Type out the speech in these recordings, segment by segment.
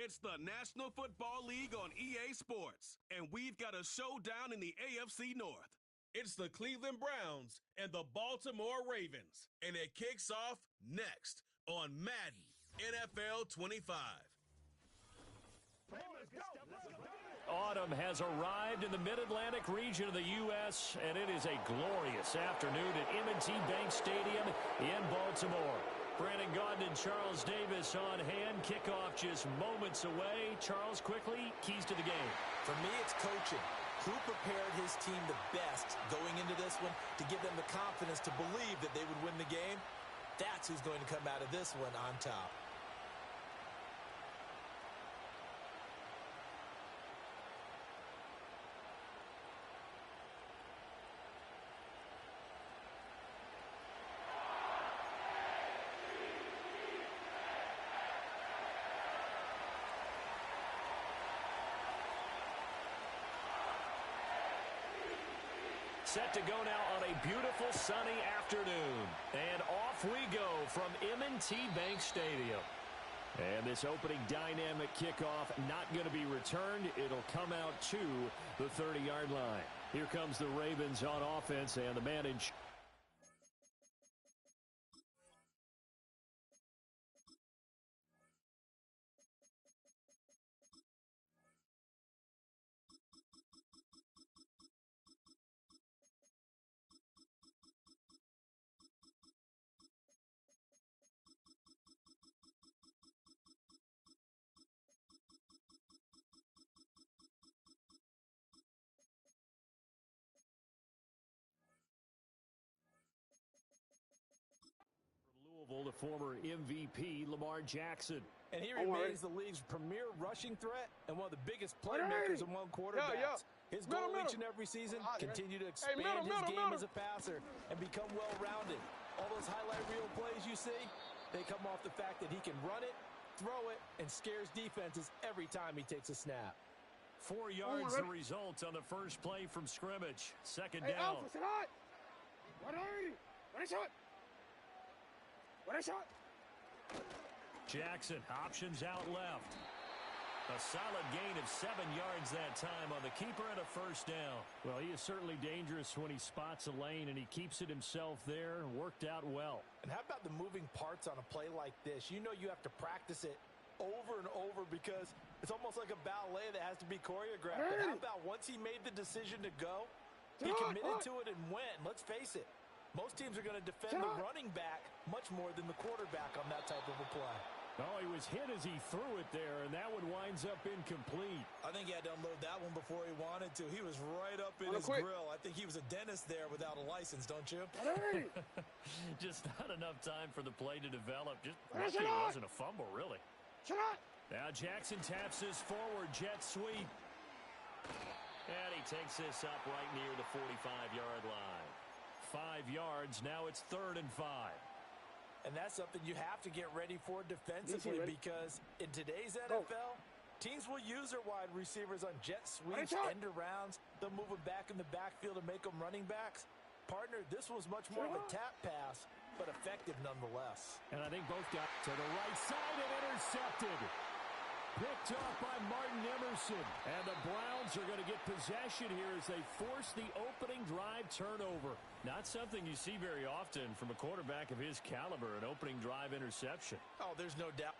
It's the National Football League on EA Sports, and we've got a showdown in the AFC North. It's the Cleveland Browns and the Baltimore Ravens, and it kicks off next on Madden NFL 25. Autumn has arrived in the Mid-Atlantic region of the U.S., and it is a glorious afternoon at M&T Bank Stadium in Baltimore. Brandon Gaudin and Charles Davis on hand. Kickoff just moments away. Charles, quickly, keys to the game. For me, it's coaching. Who prepared his team the best going into this one to give them the confidence to believe that they would win the game? That's who's going to come out of this one on top. Set to go now on a beautiful sunny afternoon. And off we go from M&T Bank Stadium. And this opening dynamic kickoff not going to be returned. It'll come out to the 30-yard line. Here comes the Ravens on offense and the man in charge. Louisville, the former MVP, Lamar Jackson. And he remains the league's premier rushing threat and one of the biggest playmakers among quarterbacks. His goal each and every season, continue to expand his game as a passer and become well-rounded. All those highlight reel plays you see, they come off the fact that he can run it, throw it, and scares defenses every time he takes a snap. 4 yards the result on the first play from scrimmage. Second down. Jackson, options out left. A solid gain of 7 yards that time on the keeper and a first down. Well, he is certainly dangerous when he spots a lane, and he keeps it himself there. Worked out well. And how about the moving parts on a play like this? You know you have to practice it over and over because it's almost like a ballet that has to be choreographed. But how about once he made the decision to go, he committed to it and went. Let's face it. Most teams are going to defend the running back much more than the quarterback on that type of a play. Oh, he was hit as he threw it there, and that one winds up incomplete. I think he had to unload that one before he wanted to. He was right up in his grill. I think he was a dentist there without a license, don't you? Just not enough time for the play to develop. Just lucky it wasn't a fumble, really. Now Jackson taps his forward jet sweep. And he takes this up right near the 45-yard line. 5 yards. Now it's 3rd and 5. And that's something you have to get ready for defensively because in today's NFL, teams will use their wide receivers on jet sweeps, end arounds. They'll move them back in the backfield and make them running backs. Partner, this was much more of a tap pass, but effective nonetheless. And I think both got to the right side and intercepted. Picked off by Martin Emerson. And the Browns are going to get possession here as they force the opening drive turnover. Not something you see very often from a quarterback of his caliber, an opening drive interception. Oh, there's no doubt.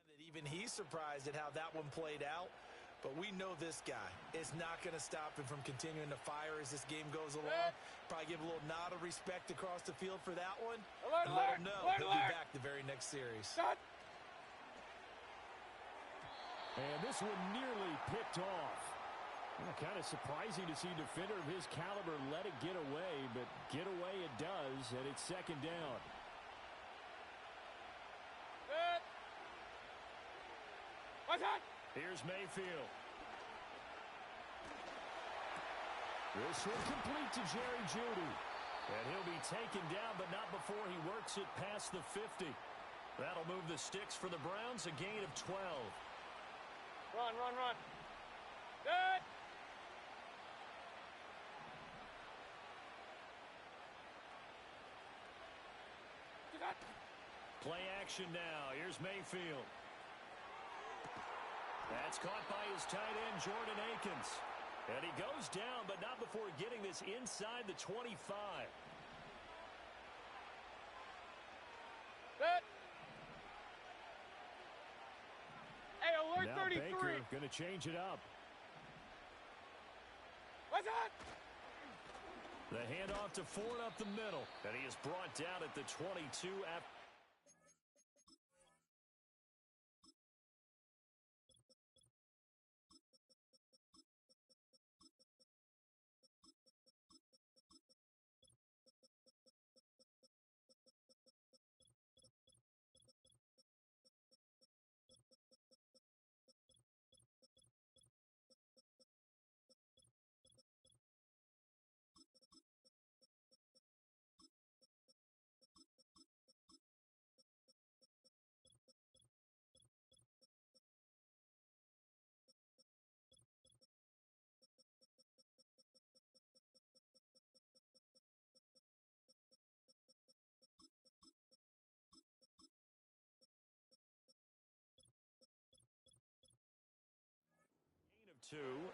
That even he's surprised at how that one played out. But we know this guy. It's not going to stop him from continuing to fire as this game goes along. Probably give a little nod of respect across the field for that one. And let him know he'll be back the very next series. And this one nearly picked off. Well, kind of surprising to see a defender of his caliber let it get away, but get away it does, and it's 2nd down. Here's Mayfield. This one complete to Jerry Jeudy. And he'll be taken down, but not before he works it past the 50. That'll move the sticks for the Browns, a gain of 12. Run, run, run. Good. Play action now. Here's Mayfield. That's caught by his tight end, Jordan Akins. And he goes down, but not before getting this inside the 25. Good. Hey, alert now 33. Baker going to change it up. What's that? The handoff to Ford up the middle. And he is brought down at the 22 after.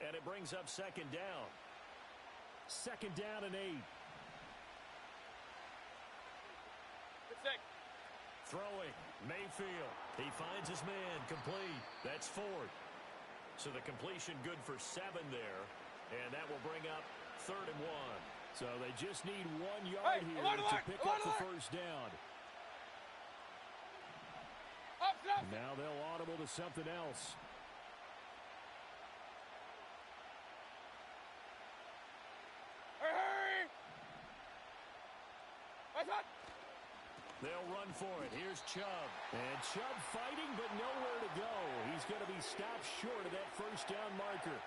And it brings up second down. Second down and 8. Good stick. Throwing. Mayfield. He finds his man. Complete. That's Ford. So the completion good for 7 there. And that will bring up 3rd and 1. So they just need 1 yard here to pick up the first down. Now they'll audible to something else. They'll run for it. Here's Chubb. And Chubb fighting, but nowhere to go. He's going to be stopped short of that first down marker.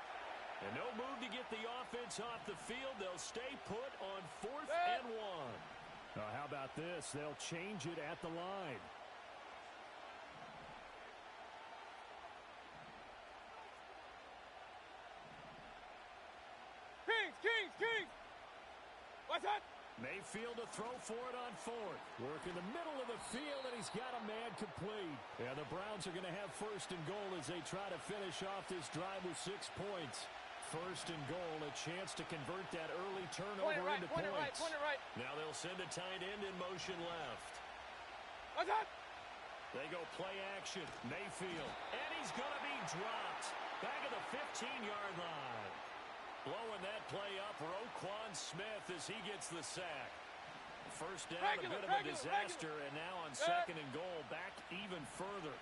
And no move to get the offense off the field. They'll stay put on 4th and 1. How about this? They'll change it at the line. Kings! What's that? Mayfield to throw for it on 4th. Work in the middle of the field, and he's got a man complete. Yeah, the Browns are going to have 1st and goal as they try to finish off this drive with 6 points. 1st and goal, a chance to convert that early turnover into points. Point it right. Now they'll send a tight end in motion left. What's that? They go play action. Mayfield. And he's going to be dropped. Back at the 15-yard line. Blowing that play up, Roquan Smith as he gets the sack. First down, a bit of a disaster, and now on 2nd and goal, back even further.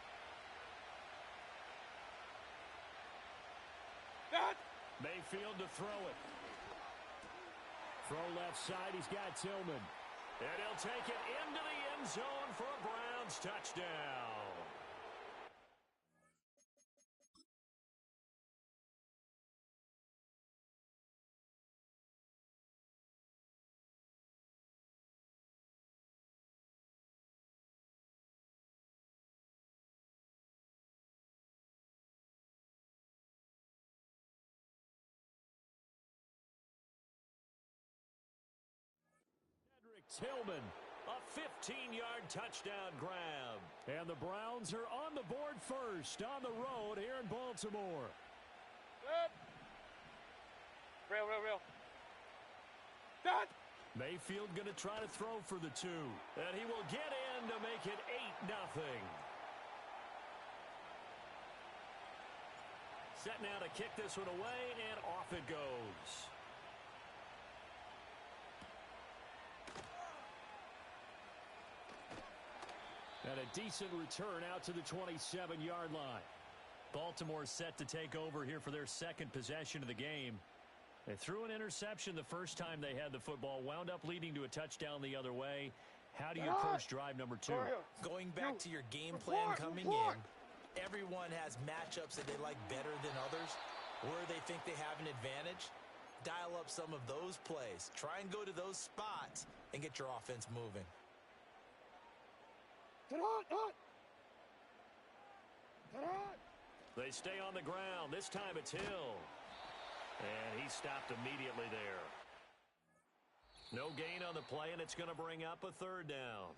Mayfield to throw it. Throw left side, he's got Tillman. And he'll take it into the end zone for a Browns touchdown. Tillman, a 15-yard touchdown grab. And the Browns are on the board first on the road here in Baltimore. Good. Real. Done. Mayfield going to try to throw for the 2. And he will get in to make it 8-0. Set now to kick this one away, and off it goes. And a decent return out to the 27-yard line. Baltimore set to take over here for their 2nd possession of the game. They threw an interception the first time they had the football, wound up leading to a touchdown the other way. How do you approach drive number 2? Going back to your game plan coming in, everyone has matchups that they like better than others, where they think they have an advantage. dial up some of those plays. Try and go to those spots and get your offense moving. They stay on the ground. This time it's Hill. And he stopped immediately there. No gain on the play, and it's going to bring up a third down.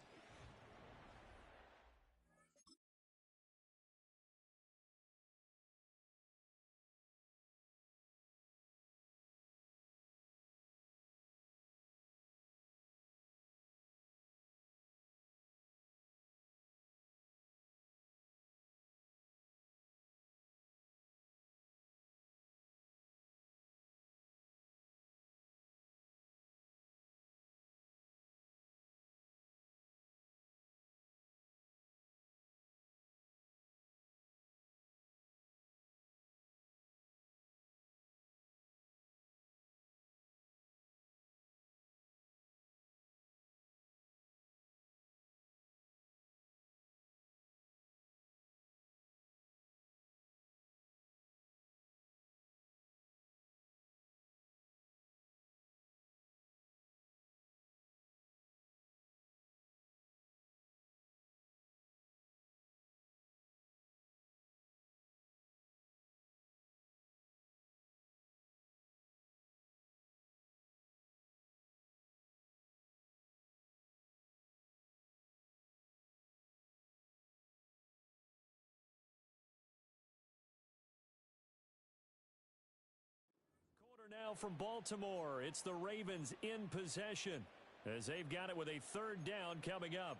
Now from Baltimore, it's the Ravens in possession as they've got it with a third down coming up.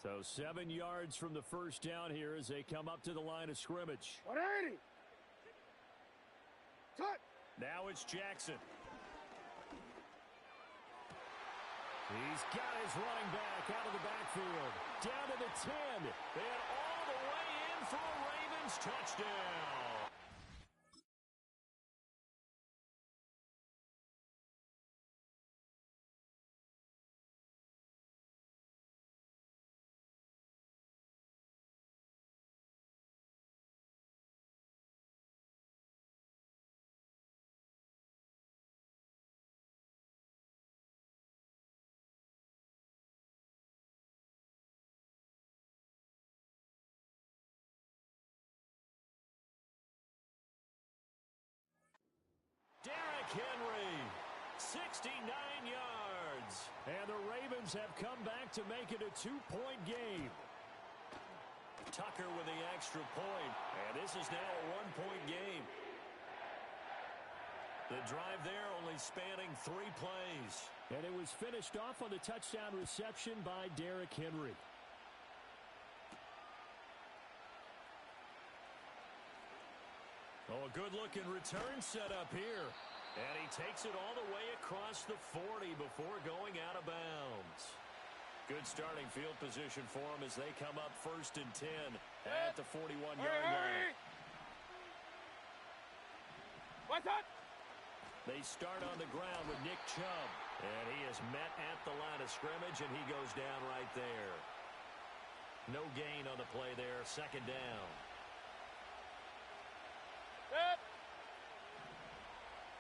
So 7 yards from the first down here as they come up to the line of scrimmage. 180. Touch. Now it's Jackson. He's got his running back out of the backfield. Down to the 10. And all the way in for a Ravens touchdown. Derrick Henry, 69 yards. And the Ravens have come back to make it a 2-point game. Tucker with the extra point. And this is now a 1-point game. The drive there only spanning 3 plays. And it was finished off on the touchdown reception by Derrick Henry. Oh, a good-looking return set up here. And he takes it all the way across the 40 before going out of bounds. Good starting field position for him as they come up 1st and 10 at the 41-yard line. What's that? They start on the ground with Nick Chubb. And he is met at the line of scrimmage, and he goes down right there. No gain on the play there, 2nd down.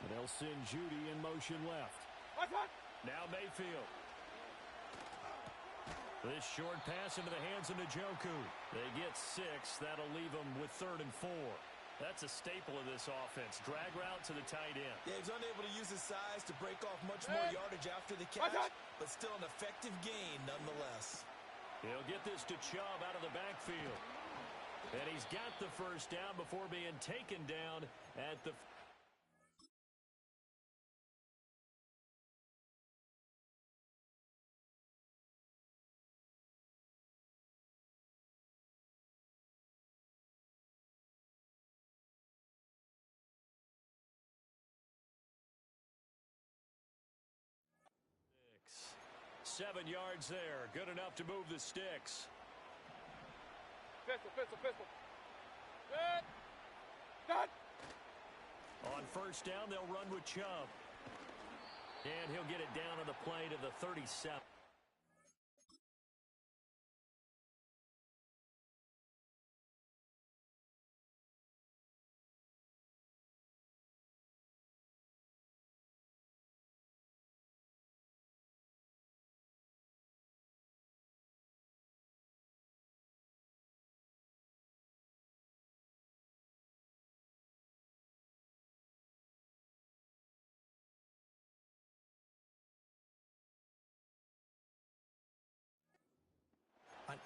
And they'll send Judy in motion left. Now Mayfield. This short pass into the hands of Njoku. They get 6. That'll leave them with 3rd and 4. That's a staple of this offense. Drag route to the tight end. Yeah, he's unable to use his size to break off much more yardage after the catch, but still an effective gain nonetheless. He'll get this to Chubb out of the backfield. And he's got the first down before being taken down at the... Seven yards there. Good enough to move the sticks. Pistol. Done. On first down, they'll run with Chubb. And he'll get it down on the play to the 37.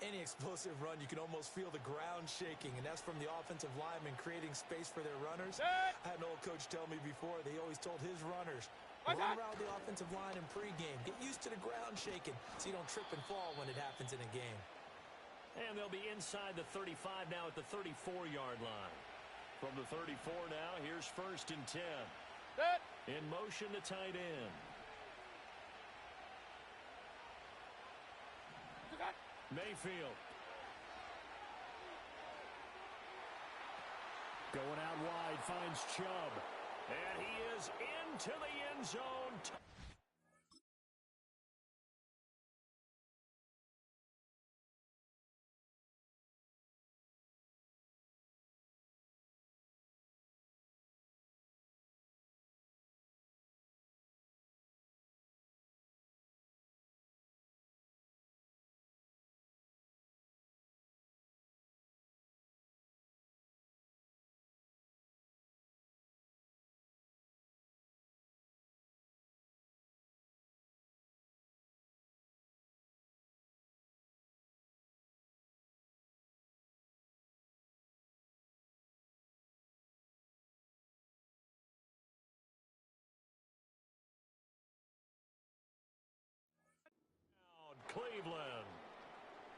any explosive run, you can almost feel the ground shaking, and that's from the offensive linemen creating space for their runners. I had an old coach tell me before, they always told his runners, run around the offensive line in pregame. Get used to the ground shaking so you don't trip and fall when it happens in a game. And they'll be inside the 35 now at the 34-yard line. From the 34 now, here's 1st and 10. In motion, the tight end. Mayfield. Going out wide, finds Chubb. And he is into the end zone. Cleveland.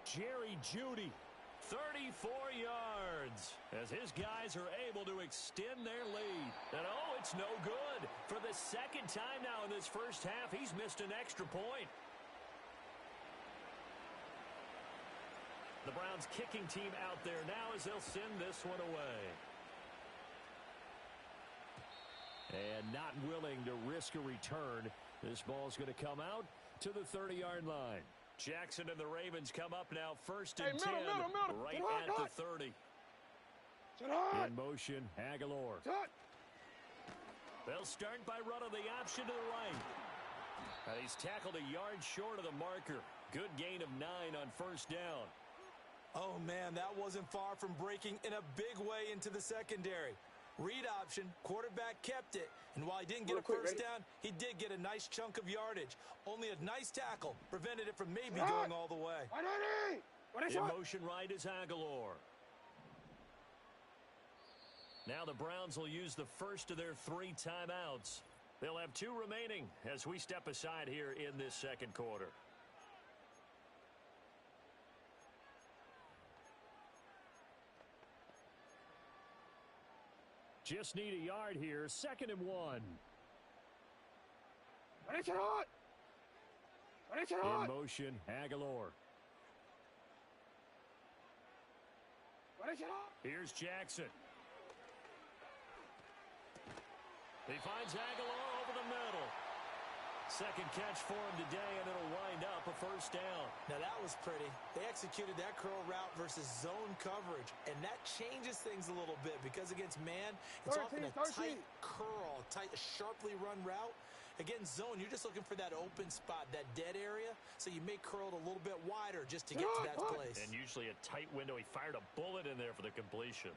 Jerry Jeudy, 34 yards, as his guys are able to extend their lead. And oh, it's no good. For the second time now in this first half, he's missed an extra point. The Browns kicking team out there now as they'll send this one away. And not willing to risk a return. This ball's going to come out to the 30-yard line. Jackson and the Ravens come up now 1st and 10, right at the 30. In motion, Aguilar. They'll start by running the option to the right. And he's tackled a yard short of the marker. Good gain of 9 on 1st down. Oh, man, that wasn't far from breaking in a big way into the secondary. Read option, quarterback kept it, and while he didn't get a first down, he did get a nice chunk of yardage. Only a nice tackle prevented it from maybe going all the way. In motion right is Aguilar. Now the Browns will use the first of their 3 timeouts. They'll have 2 remaining as we step aside here in this second quarter. Just need a yard here. 2nd and 1. In motion, Aguilar. Here's Jackson. He finds Aguilar over the middle. Second catch for him today, and it'll wind up a first down. Now, that was pretty. They executed that curl route versus zone coverage, and that changes things a little bit because against man, it's often a tight curl, tight, sharply run route. Against zone, you're just looking for that open spot, that dead area, so you may curl it a little bit wider just to get to that place. And usually a tight window. He fired a bullet in there for the completion.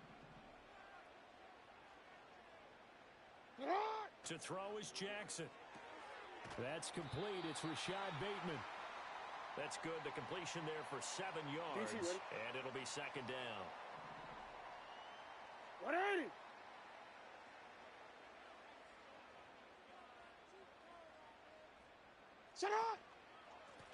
To throw is Jackson. That's complete. It's Rashad Bateman. That's good. The completion there for 7 yards. And it'll be 2nd down. 180. Shut up.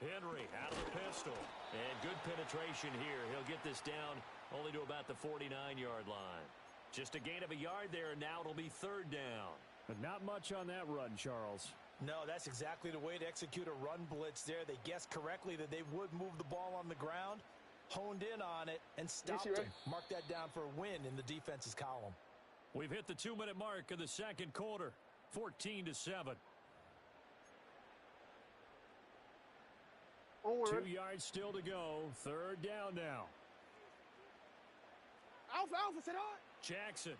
Henry out of the pistol. And good penetration here. He'll get this down only to about the 49-yard line. Just a gain of a yard there, and now it'll be 3rd down. But not much on that run, Charles. No, that's exactly the way to execute a run blitz there. They guessed correctly that they would move the ball on the ground, honed in on it, and stopped it. Mark that down for a win in the defense's column. We've hit the 2-minute mark of the second quarter, 14-7. 2 yards still to go. 3rd down now. Alpha, sit on. Jackson.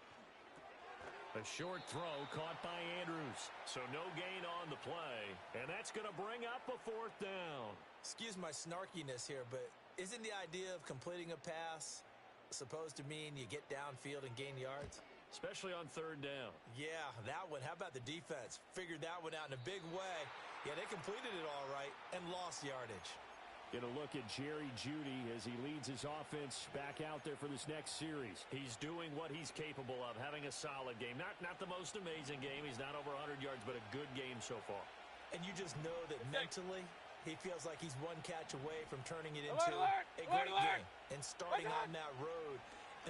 A short throw caught by Andrews. So no gain on the play. And that's going to bring up a 4th down. Excuse my snarkiness here, but isn't the idea of completing a pass supposed to mean you get downfield and gain yards? Especially on 3rd down. Yeah, that one. How about the defense? Figured that one out in a big way. Yeah, they completed it all right and lost yardage. Get a look at Jerry Jeudy as he leads his offense back out there for this next series. He's doing what he's capable of, having a solid game. Not the most amazing game. He's not over 100 yards, but a good game so far. And you just know that mentally he feels like he's one catch away from turning it into a great game and starting on that road.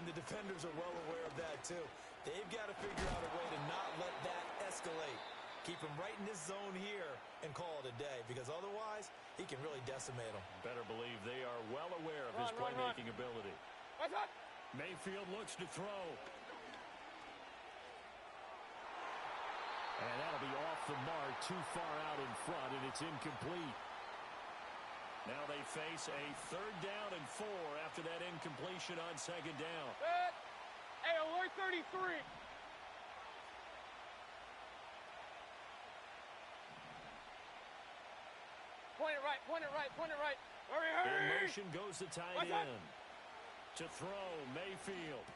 And the defenders are well aware of that too. They've got to figure out a way to not let that escalate. Keep him right in this zone here and call it a day, because otherwise he can really decimate them. Better believe they are well aware of his playmaking ability. Mayfield looks to throw. And that'll be off the mark, too far out in front, and it's incomplete. Now they face a 3rd down and 4 after that incompletion on 2nd down. Hey, alert 33. Point it right, point it right, point it right. Hurry, hurry. In motion goes the tight end. To throw, Mayfield.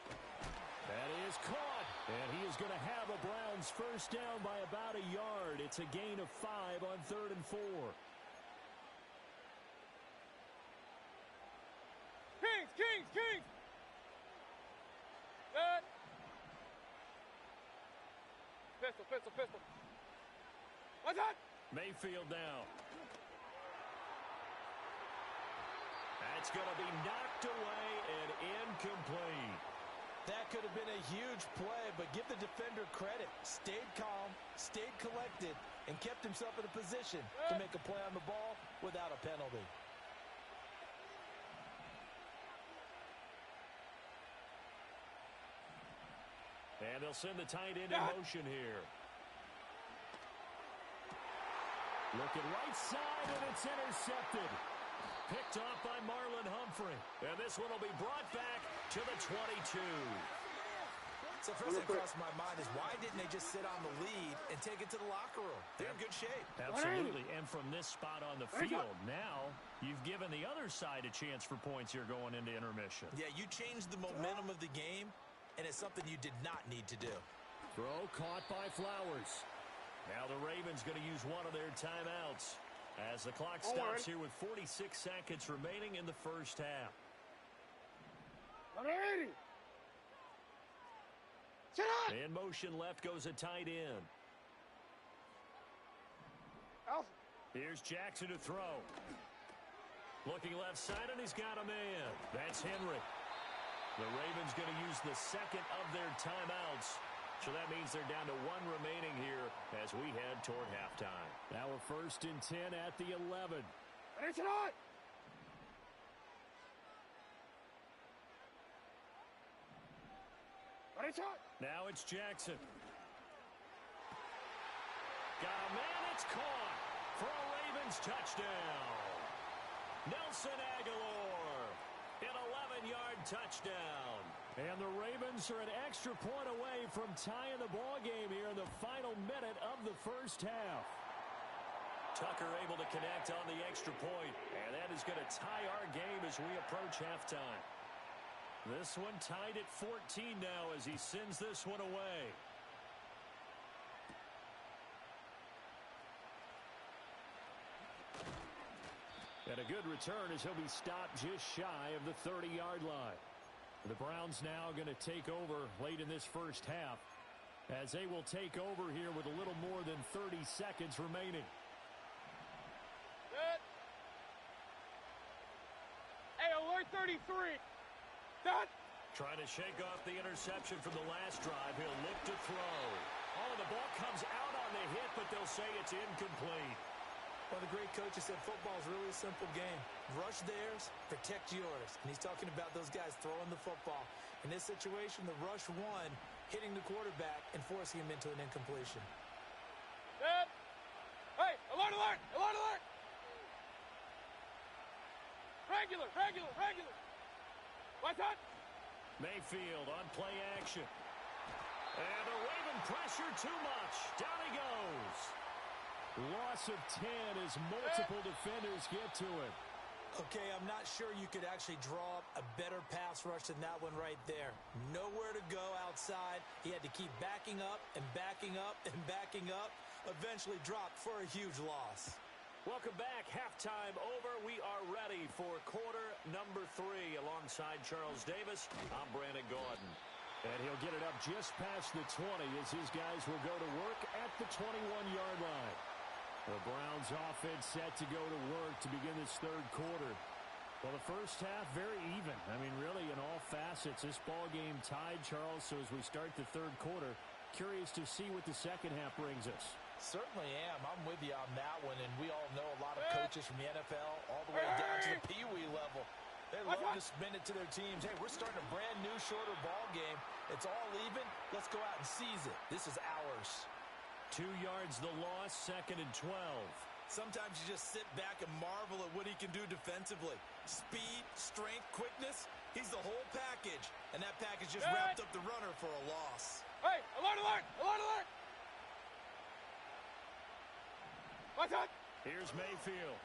That is caught. And he is going to have a Browns first down by about a yard. It's a gain of 5 on 3rd and 4. Kings. Good. Pistol. What's that? Mayfield now. That's going to be knocked away and incomplete. That could have been a huge play, but give the defender credit. Stayed calm, stayed collected, and kept himself in a position to make a play on the ball without a penalty. And they'll send the tight end in motion here. Looking right side, and it's intercepted. Picked off by Marlon Humphrey. And this one will be brought back to the 22. So first thing crossed my mind is, why didn't they just sit on the lead and take it to the locker room? They're in good shape. Absolutely. And from this spot on the field, now you've given the other side a chance for points here going into intermission. Yeah, you changed the momentum of the game, and it's something you did not need to do. Throw caught by Flowers. Now the Ravens going to use one of their timeouts as the clock stops here with 46 seconds remaining in the first half. In motion left goes a tight end. Here's Jackson to throw. Looking left side, and he's got a man. That's Henry. The Ravens going to use the second of their timeouts. So that means they're down to 1 remaining here as we head toward halftime. Now a 1st and 10 at the 11. Now it's Jackson. Got a man, it's caught for a Ravens touchdown. Nelson Aguilar, an 11-yard touchdown. And the Ravens are an extra point away from tying the ball game here in the final minute of the first half. Tucker able to connect on the extra point, and that is going to tie our game as we approach halftime. This one tied at 14 now as he sends this one away. And a good return as he'll be stopped just shy of the 30-yard line. The Browns now going to take over late in this first half as they will take over here with a little more than 30 seconds remaining. Good. Hey, alert 33. Done. Trying to shake off the interception from the last drive. He'll look to throw. Oh, the ball comes out on the hit, but they'll say it's incomplete. One of the great coaches said football is really a simple game. Rush theirs, protect yours. And he's talking about those guys throwing the football. In this situation, the rush one, hitting the quarterback and forcing him into an incompletion. Good. Hey, alert, alert, alert, alert. Regular. What's that? Mayfield on play action. And the Raven pressure too much. Down he goes. Loss of 10 as multiple defenders get to it. Okay, I'm not sure you could actually draw up a better pass rush than that one right there. Nowhere to go outside. He had to keep backing up and backing up and backing up. Eventually dropped for a huge loss. Welcome back. Halftime over. We are ready for quarter number 3. Alongside Charles Davis, I'm Brandon Gordon. And he'll get it up just past the 20 as his guys will go to work at the 21-yard line. The Browns offense set to go to work to begin this third quarter. Well, the first half, very even. I mean, really, in all facets, this ball game tied, Charles. So as we start the third quarter, curious to see what the second half brings us. Certainly am. I'm with you on that one, and we all know a lot of coaches from the NFL all the way down to the Pee Wee level. They love to spin it to their teams. Hey, we're starting a brand new, shorter ball game. It's all even. Let's go out and seize it. This is ours. 2 yards the loss, 2nd and 12. Sometimes you just sit back and marvel at what he can do defensively. Speed, strength, quickness. He's the whole package, and that package just wrapped up the runner for a loss. Hey, alert, alert, alert, alert! Here's Mayfield.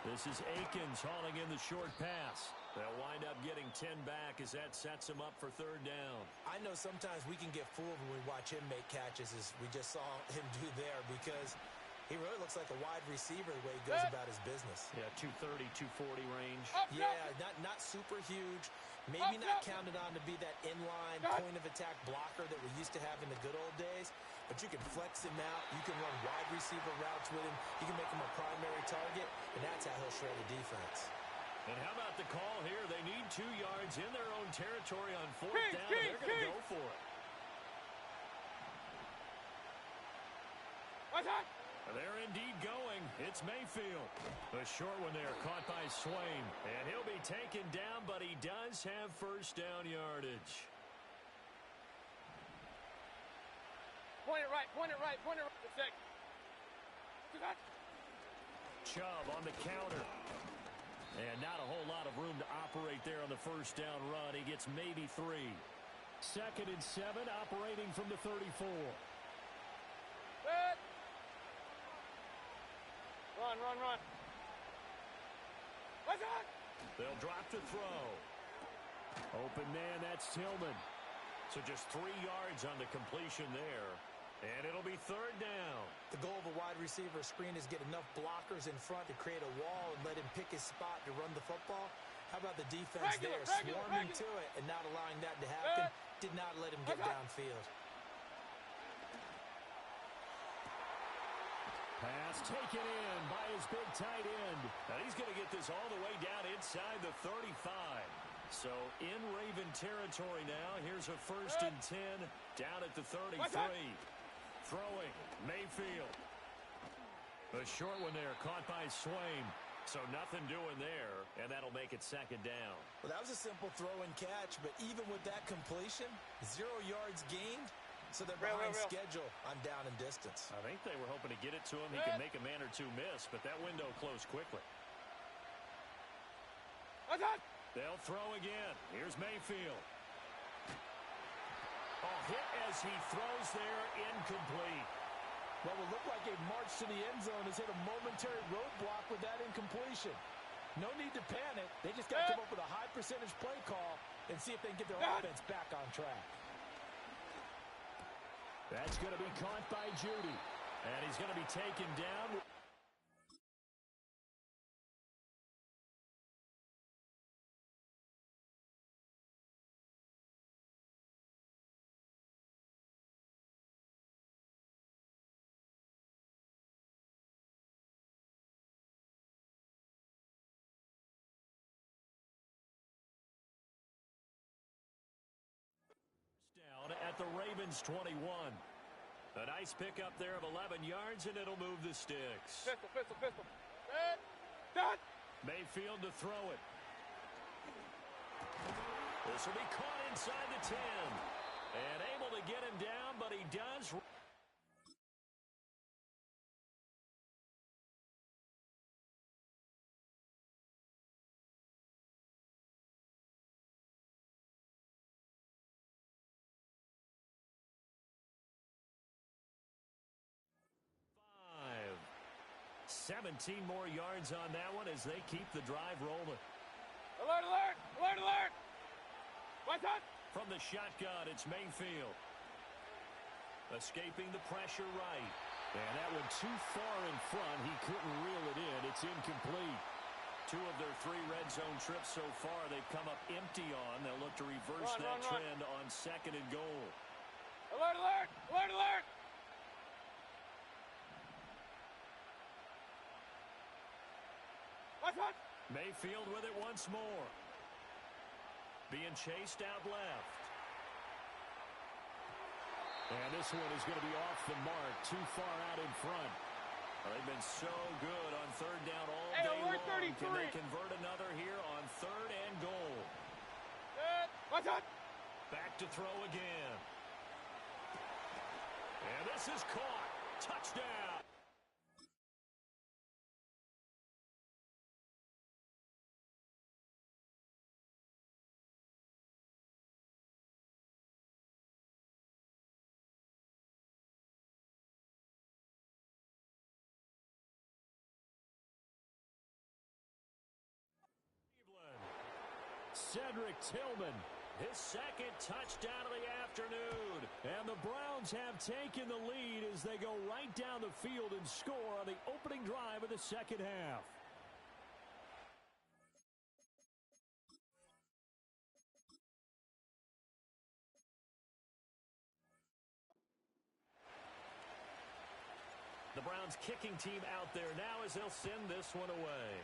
This is Akins hauling in the short pass. They'll wind up getting 10 back as that sets him up for third down. I know sometimes we can get fooled when we watch him make catches, as we just saw him do there, because he really looks like a wide receiver the way he goes about his business. Yeah, 230, 240 range. Yeah, not super huge. Maybe not counted on to be that inline point-of-attack blocker that we used to have in the good old days. But you can flex him out. You can run wide receiver routes with him. You can make him a primary target, and that's how he'll shred the defense. And how about the call here? They need 2 yards in their own territory on fourth down, and they're going to go for it. They're indeed going. It's Mayfield. A short one there, caught by Swain. And he'll be taken down, but he does have first down yardage. Point it right, point it right, point it right. Chubb on the counter. And not a whole lot of room to operate there on the first down run. He gets maybe 3. 2nd and 7, operating from the 34. Run, run, run. What's that? They'll drop to throw. Open man, that's Tillman. So just 3 yards on the completion there. And it'll be third down. The goal of a wide receiver screen is get enough blockers in front to create a wall and let him pick his spot to run the football. How about the defense there, swarming to it and not allowing that to happen? Did not let him get downfield. Pass taken in by his big tight end. Now he's going to get this all the way down inside the 35. So in Raven territory now. Here's a 1st and 10 down at the 33. Throwing, Mayfield. A short one there, caught by Swain. So nothing doing there, and that'll make it 2nd down. Well, that was a simple throw and catch, but even with that completion, 0 yards gained. So they're behind schedule on down and distance. I think they were hoping to get it to him. He could make a man or two miss, but that window closed quickly. They'll throw again. Here's Mayfield. Oh, hit as he throws there, incomplete. What will look like a march to the end zone has hit a momentary roadblock with that incompletion. No need to panic. They just got to come up with a high percentage play call and see if they can get their offense back on track. That's going to be caught by Judy. And he's going to be taken down. Down at the Ravens 21. A nice pickup there of 11 yards, and it'll move the sticks. Pistol. Mayfield to throw it. This will be caught inside the 10. And able to get him down, but he does. Five. 17 more yards on that one as they keep the drive rolling. Alert, alert, alert, alert. What's that? From the shotgun, it's Mayfield. Escaping the pressure right. And that one too far in front. He couldn't reel it in. It's incomplete. 2 of their 3 red zone trips so far they've come up empty on. They'll look to reverse that trend on 2nd and goal. Alert, alert! Alert, alert! Watch, watch! Mayfield with it once more. Being chased out left. And this one is going to be off the mark. Too far out in front. Well, they've been so good on 3rd down all day long. 33. Can they convert another here on 3rd and goal? Watch out! Back to throw again. And this is caught. Touchdown. Cedric Tillman, his 2nd touchdown of the afternoon. And the Browns have taken the lead as they go right down the field and score on the opening drive of the 2nd half. The Browns kicking team out there now as they'll send this one away.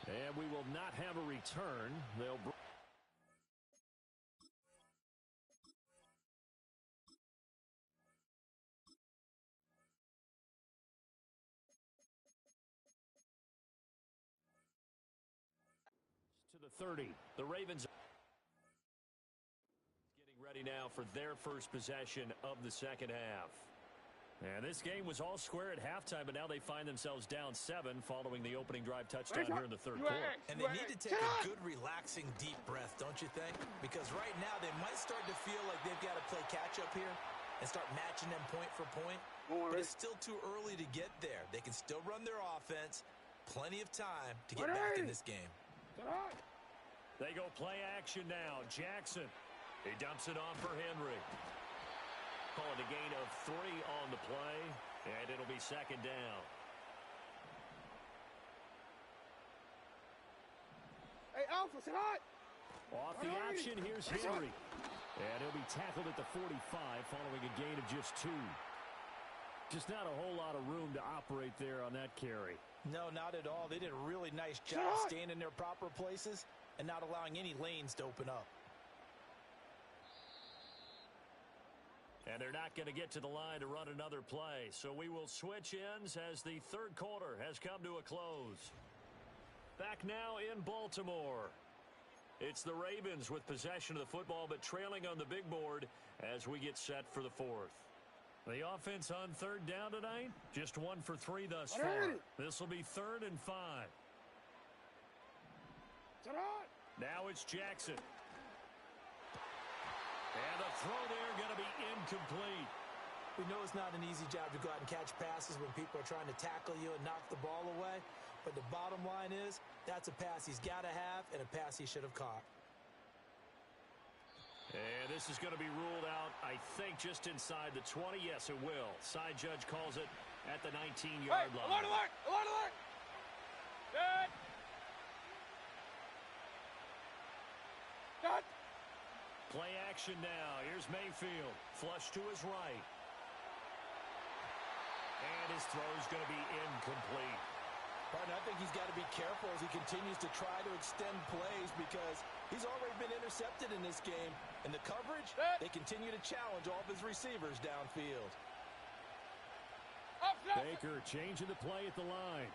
And we will not have a return. They'll to the 30. The Ravens getting ready now for their first possession of the 2nd half. And this game was all square at halftime, but now they find themselves down 7 following the opening drive touchdown here in the 3rd quarter. And they need to take a good, relaxing, deep breath, don't you think? Because right now they might start to feel like they've got to play catch-up here and start matching them point for point. But it's still too early to get there. They can still run their offense. Plenty of time to get back in this game. They go play action now. Jackson. He dumps it off for Henry. Calling a gain of 3 on the play, and it'll be 2nd down. Hey, Alpha, sit hot! Off the action, here's Henry. And he'll be tackled at the 45 following a gain of just 2. Just not a whole lot of room to operate there on that carry. No, not at all. They did a really nice job staying in their proper places and not allowing any lanes to open up. And they're not going to get to the line to run another play. So we will switch ends as the 3rd quarter has come to a close. Back now in Baltimore. It's the Ravens with possession of the football, but trailing on the big board as we get set for the 4th. The offense on 3rd down tonight, just 1 for 3 thus far. This will be 3rd and 5. Now it's Jackson. And the throw there going to be incomplete. We know it's not an easy job to go out and catch passes when people are trying to tackle you and knock the ball away. But the bottom line is, that's a pass he's got to have and a pass he should have caught. And this is going to be ruled out, I think, just inside the 20. Yes, it will. Side judge calls it at the 19-yard line. Alert, alert! Alert, alert! Good! Good! Play action now. Here's Mayfield. Flush to his right. And his throw is going to be incomplete. Partner, I think he's got to be careful as he continues to try to extend plays because he's already been intercepted in this game. And the coverage, they continue to challenge all of his receivers downfield. Baker changing the play at the line.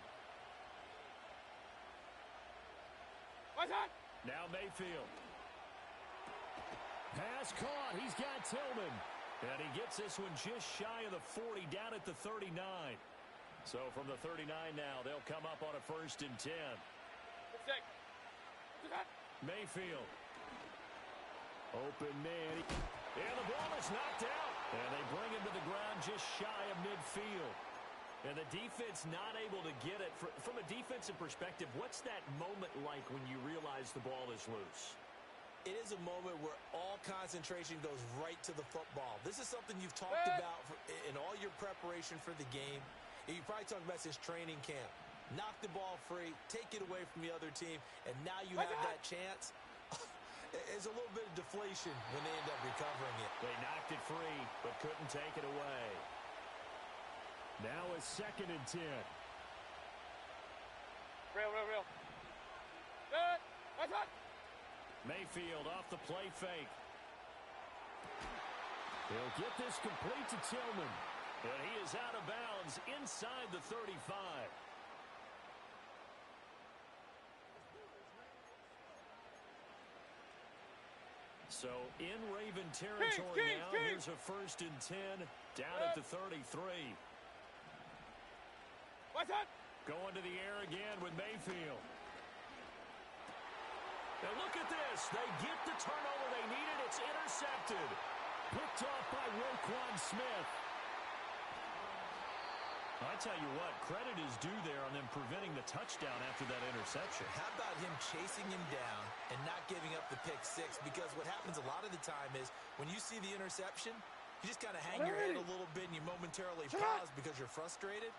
What's that? Now Mayfield. Pass caught. He's got Tillman. And he gets this one just shy of the 40, down at the 39. So from the 39 now, they'll come up on a 1st and 10. Mayfield. Open man. And the ball is knocked out. And they bring him to the ground just shy of midfield. And the defense not able to get it. From a defensive perspective, what's that moment like when you realize the ball is loose? it is a moment where all concentration goes right to the football. This is something you've talked about in all your preparation for the game. And you probably talked about this training camp. Knock the ball free, take it away from the other team, and now you have that chance. There's a little bit of deflation when they end up recovering it. They knocked it free, but couldn't take it away. Now a 2nd and 10. Real. Good. That's hot. Mayfield off the play fake. He'll get this complete to Tillman. And he is out of bounds inside the 35. So in Raven territory now, here's a 1st and 10 down at the 33. What's that? Going to the air again with Mayfield. And look at this. They get the turnover they needed. It's intercepted. Picked off by Roquan Smith. I tell you what, credit is due there on them preventing the touchdown after that interception. How about him chasing him down and not giving up the pick six? Because what happens a lot of the time is when you see the interception, you just kind of hang your head a little bit and you momentarily pause because you're frustrated.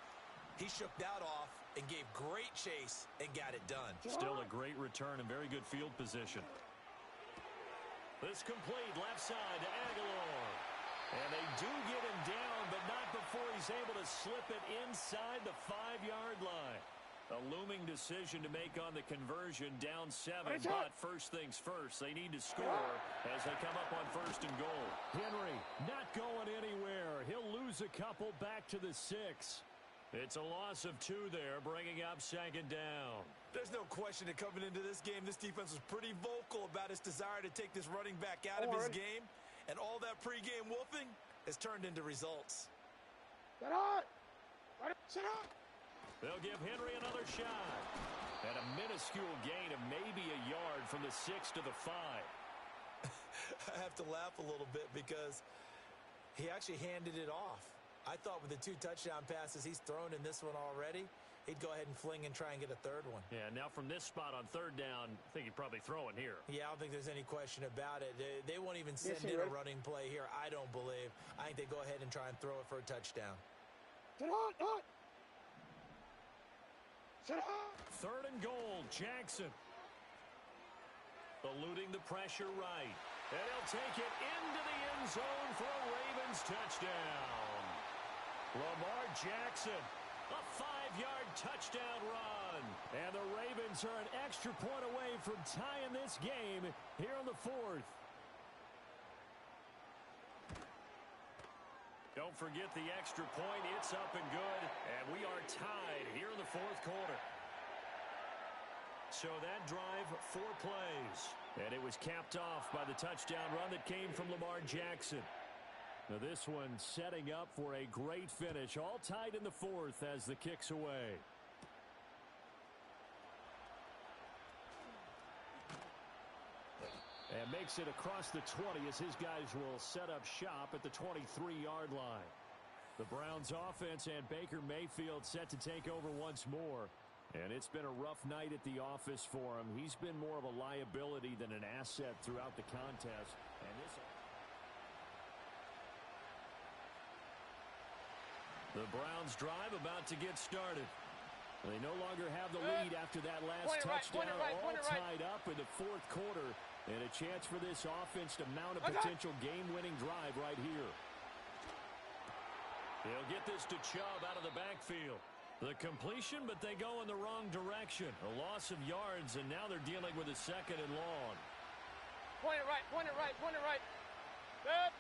He shook that off and gave great chase and got it done. Still a great return and very good field position. This complete left side to Aguilar. And they do get him down, but not before he's able to slip it inside the 5-yard line. A looming decision to make on the conversion, down 7. But first things first, they need to score as they come up on 1st and goal. Henry not going anywhere. He'll lose a couple back to the 6. It's a loss of 2 there, bringing up 2nd down. There's no question that coming into this game, this defense was pretty vocal about its desire to take this running back out of his game. And all that pregame wolfing has turned into results. Set up! Set up! They'll give Henry another shot. And a minuscule gain of maybe a yard from the 6 to the 5. I have to laugh a little bit because he actually handed it off. I thought with the 2 touchdown passes he's thrown in this one already, he'd go ahead and fling and try and get a 3rd one. Yeah, now from this spot on 3rd down, I think he'd probably throw it here. Yeah, I don't think there's any question about it. They won't even send in a running play here, I don't believe. I think they go ahead and try and throw it for a touchdown. Set up! Set up! 3rd and goal, Jackson. Eluding the pressure right. And he'll take it into the end zone for a Ravens touchdown. Lamar Jackson, a 5-yard touchdown run. And the Ravens are an extra point away from tying this game here in the 4th. Don't forget the extra point. It's up and good. And we are tied here in the 4th quarter. So that drive, 4 plays. And it was capped off by the touchdown run that came from Lamar Jackson. Now this one setting up for a great finish. All tied in the 4th as the kick's away. And makes it across the 20 as his guys will set up shop at the 23-yard line. The Browns offense and Baker Mayfield set to take over once more. And it's been a rough night at the office for him. He's been more of a liability than an asset throughout the contest. And this... The Browns drive about to get started. They no longer have the lead after that last touchdown. All tied up in the 4th quarter. And a chance for this offense to mount a potential game-winning drive right here. They'll get this to Chubb out of the backfield. The completion, but they go in the wrong direction. A loss of yards, and now they're dealing with a 2nd and long. Point it right. That.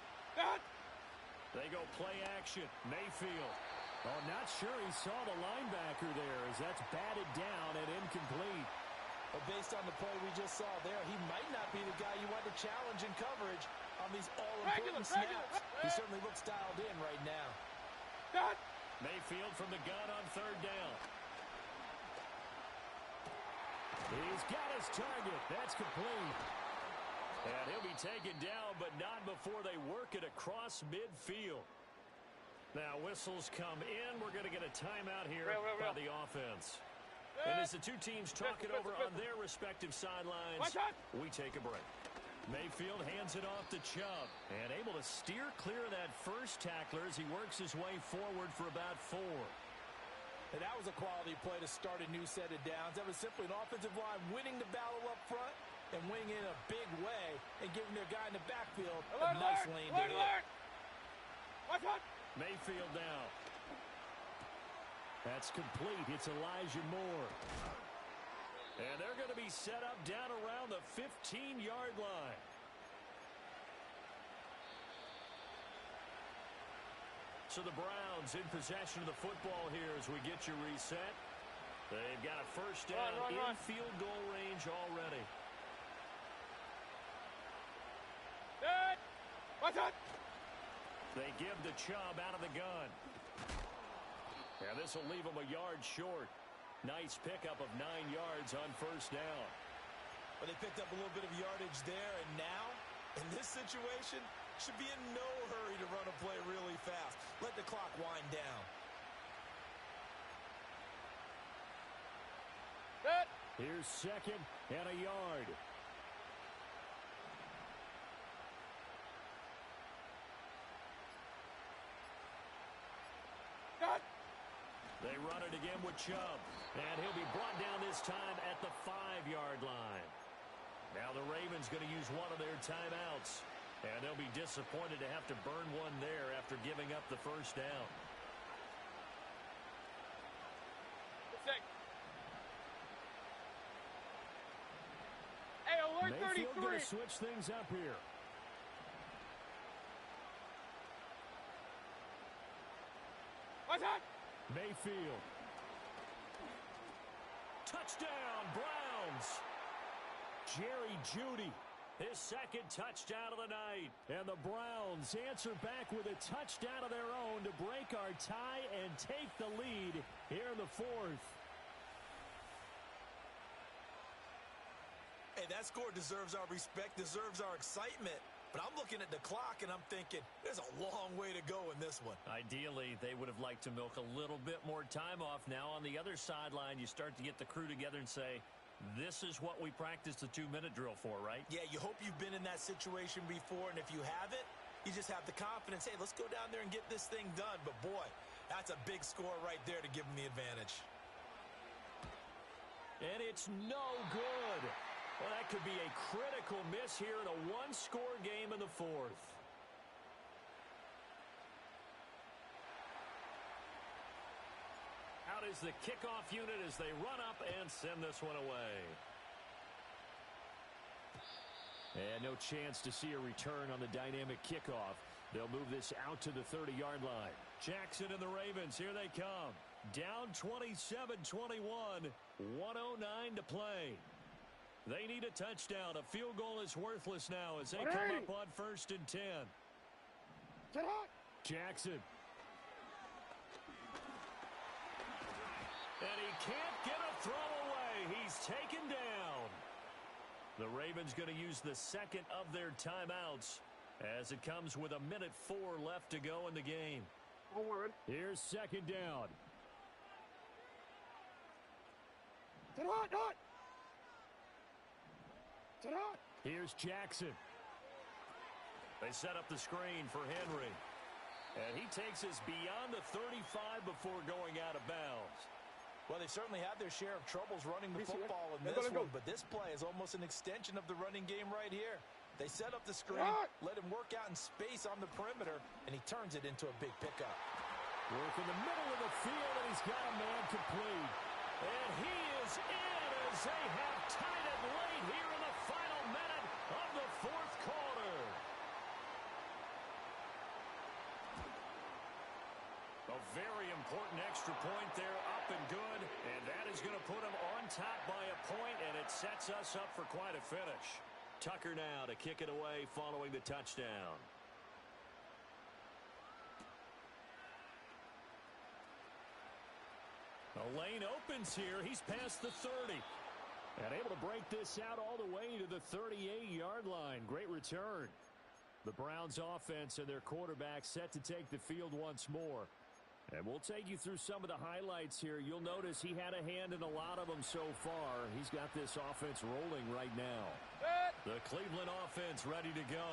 They go play action. Mayfield. Oh, not sure he saw the linebacker there as that's batted down and incomplete. But based on the play we just saw there, he might not be the guy you want to challenge in coverage on these all-important snaps. He certainly looks dialed in right now. That. Mayfield from the gun on 3rd down. He's got his target. That's complete. And he'll be taken down, but not before they work it across midfield. Now whistles come in. We're going to get a timeout here by the offense. And as the 2 teams talk it over on their respective sidelines, we take a break. Mayfield hands it off to Chubb. And able to steer clear of that first tackler as he works his way forward for about 4. And that was a quality play to start a new set of downs. That was simply an offensive line winning the battle up front and winning in a big way and giving their guy in the backfield a nice lane to hit. Mayfield now. That's complete. It's Elijah Moore. And they're going to be set up down around the 15-yard line. So the Browns in possession of the football here as we get you reset. They've got a first down in field goal range already. They give the Chubb out of the gun. And this will leave them a yard short. Nice pickup of 9 yards on first down. Well, they picked up a little bit of yardage there, and now, in this situation, should be in no hurry to run a play really fast. Let the clock wind down. Here's second and a yard. They run it again with Chubb. And he'll be brought down this time at the 5-yard line. Now the Ravens going to use one of their timeouts. And they'll be disappointed to have to burn one there after giving up the first down. Hey, alert 33. Mayfield going to switch things up here. What's that? Mayfield. Touchdown, Browns. Jerry Jeudy, his second touchdown of the night. And the Browns answer back with a touchdown of their own to break our tie and take the lead here in the 4th. Hey, that score deserves our respect, deserves our excitement. But I'm looking at the clock, and I'm thinking, there's a long way to go in this one. Ideally, they would have liked to milk a little bit more time off. Now, on the other sideline, you start to get the crew together and say, this is what we practiced the 2-minute drill for, right? Yeah, you hope you've been in that situation before, and if you haven't, you just have the confidence, hey, let's go down there and get this thing done. But, boy, that's a big score right there to give them the advantage. And it's no good. Well, that could be a critical miss here in a one-score game in the 4th. Out is the kickoff unit as they run up and send this one away. And no chance to see a return on the dynamic kickoff. They'll move this out to the 30-yard line. Jackson and the Ravens, here they come. Down 27-21, 1:09 to play. They need a touchdown. A field goal is worthless now as they come up on 1st and 10. Jackson. And he can't get a throw away. He's taken down. The Ravens going to use the second of their timeouts as it comes with 1:04 left to go in the game. Here's second down. Here's Jackson. They set up the screen for Henry. And he takes us beyond the 35 before going out of bounds. Well, they certainly had their share of troubles running the football in this one, but this play is almost an extension of the running game right here. They set up the screen, let him work out in space on the perimeter, and he turns it into a big pickup. Work in the middle of the field, and he's got a man complete. And he is in as they have tied it late here in the final minute of the 4th quarter. A very important extra point there, up and good. And that is going to put him on top by a point, and it sets us up for quite a finish. Tucker now to kick it away following the touchdown. The lane opens here. He's past the 30. And able to break this out all the way to the 38-yard line. Great return. The Browns offense and their quarterback set to take the field once more. And we'll take you through some of the highlights here. You'll notice he had a hand in a lot of them so far. He's got this offense rolling right now. The Cleveland offense ready to go.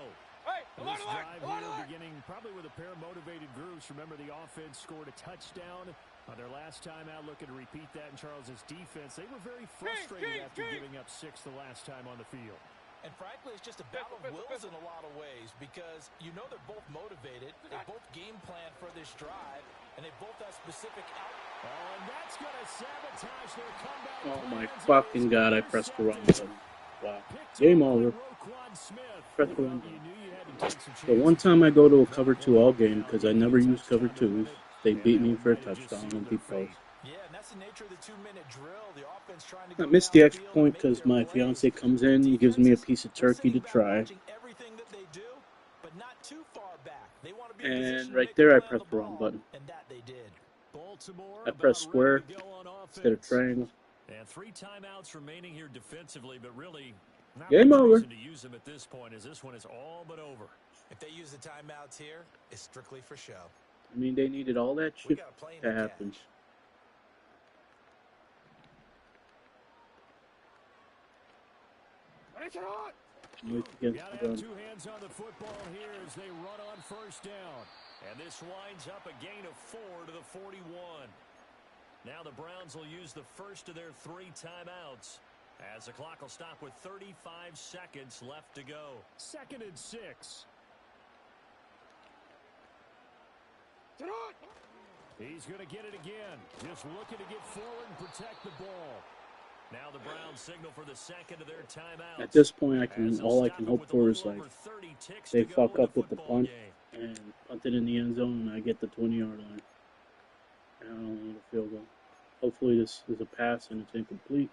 This drive here beginning probably with a pair of motivated groups. Remember, the offense scored a touchdown on their last time out, looking to repeat that in Charles's defense. They were very frustrated after giving up 6 the last time on the field. And frankly, it's just a battle of wills in a lot of ways because you know they're both motivated. They both game plan for this drive, and they both have specific Oh, and that's going to sabotage their comeback. Oh my fucking god, I pressed the wrong button. Wow. Game over. Press the wrong button. The one time I go to a cover 2 all game, because I never use cover 2s, they beat me for a touchdown on deep post. Yeah, and that's the nature of the 2-minute drill. The offense trying to I missed the extra point because my fiance comes in and gives me a piece of turkey to try. And right there I pressed the wrong button. I pressed square instead of triangle. And 3 timeouts remaining here defensively, but really not game much over. reason to use them at this point, as this one is all but over. If they use the timeouts here, it's strictly for show. I mean, they needed all that shit to happen. Gotta have 2 hands on the football here as they run on first down. And this winds up a gain of 4 to the 41. Now the Browns will use the first of their 3 timeouts as the clock will stop with 35 seconds left to go. 2nd and 6. He's going to get it again. Just looking to get forward and protect the ball. Now the Browns signal for the 2nd of their timeouts. At this point, all I can hope for is like they fuck up with the punt and punt it in the end zone, and I get the 20-yard line. And I don't need a field goal. Hopefully, this is a pass and it's incomplete.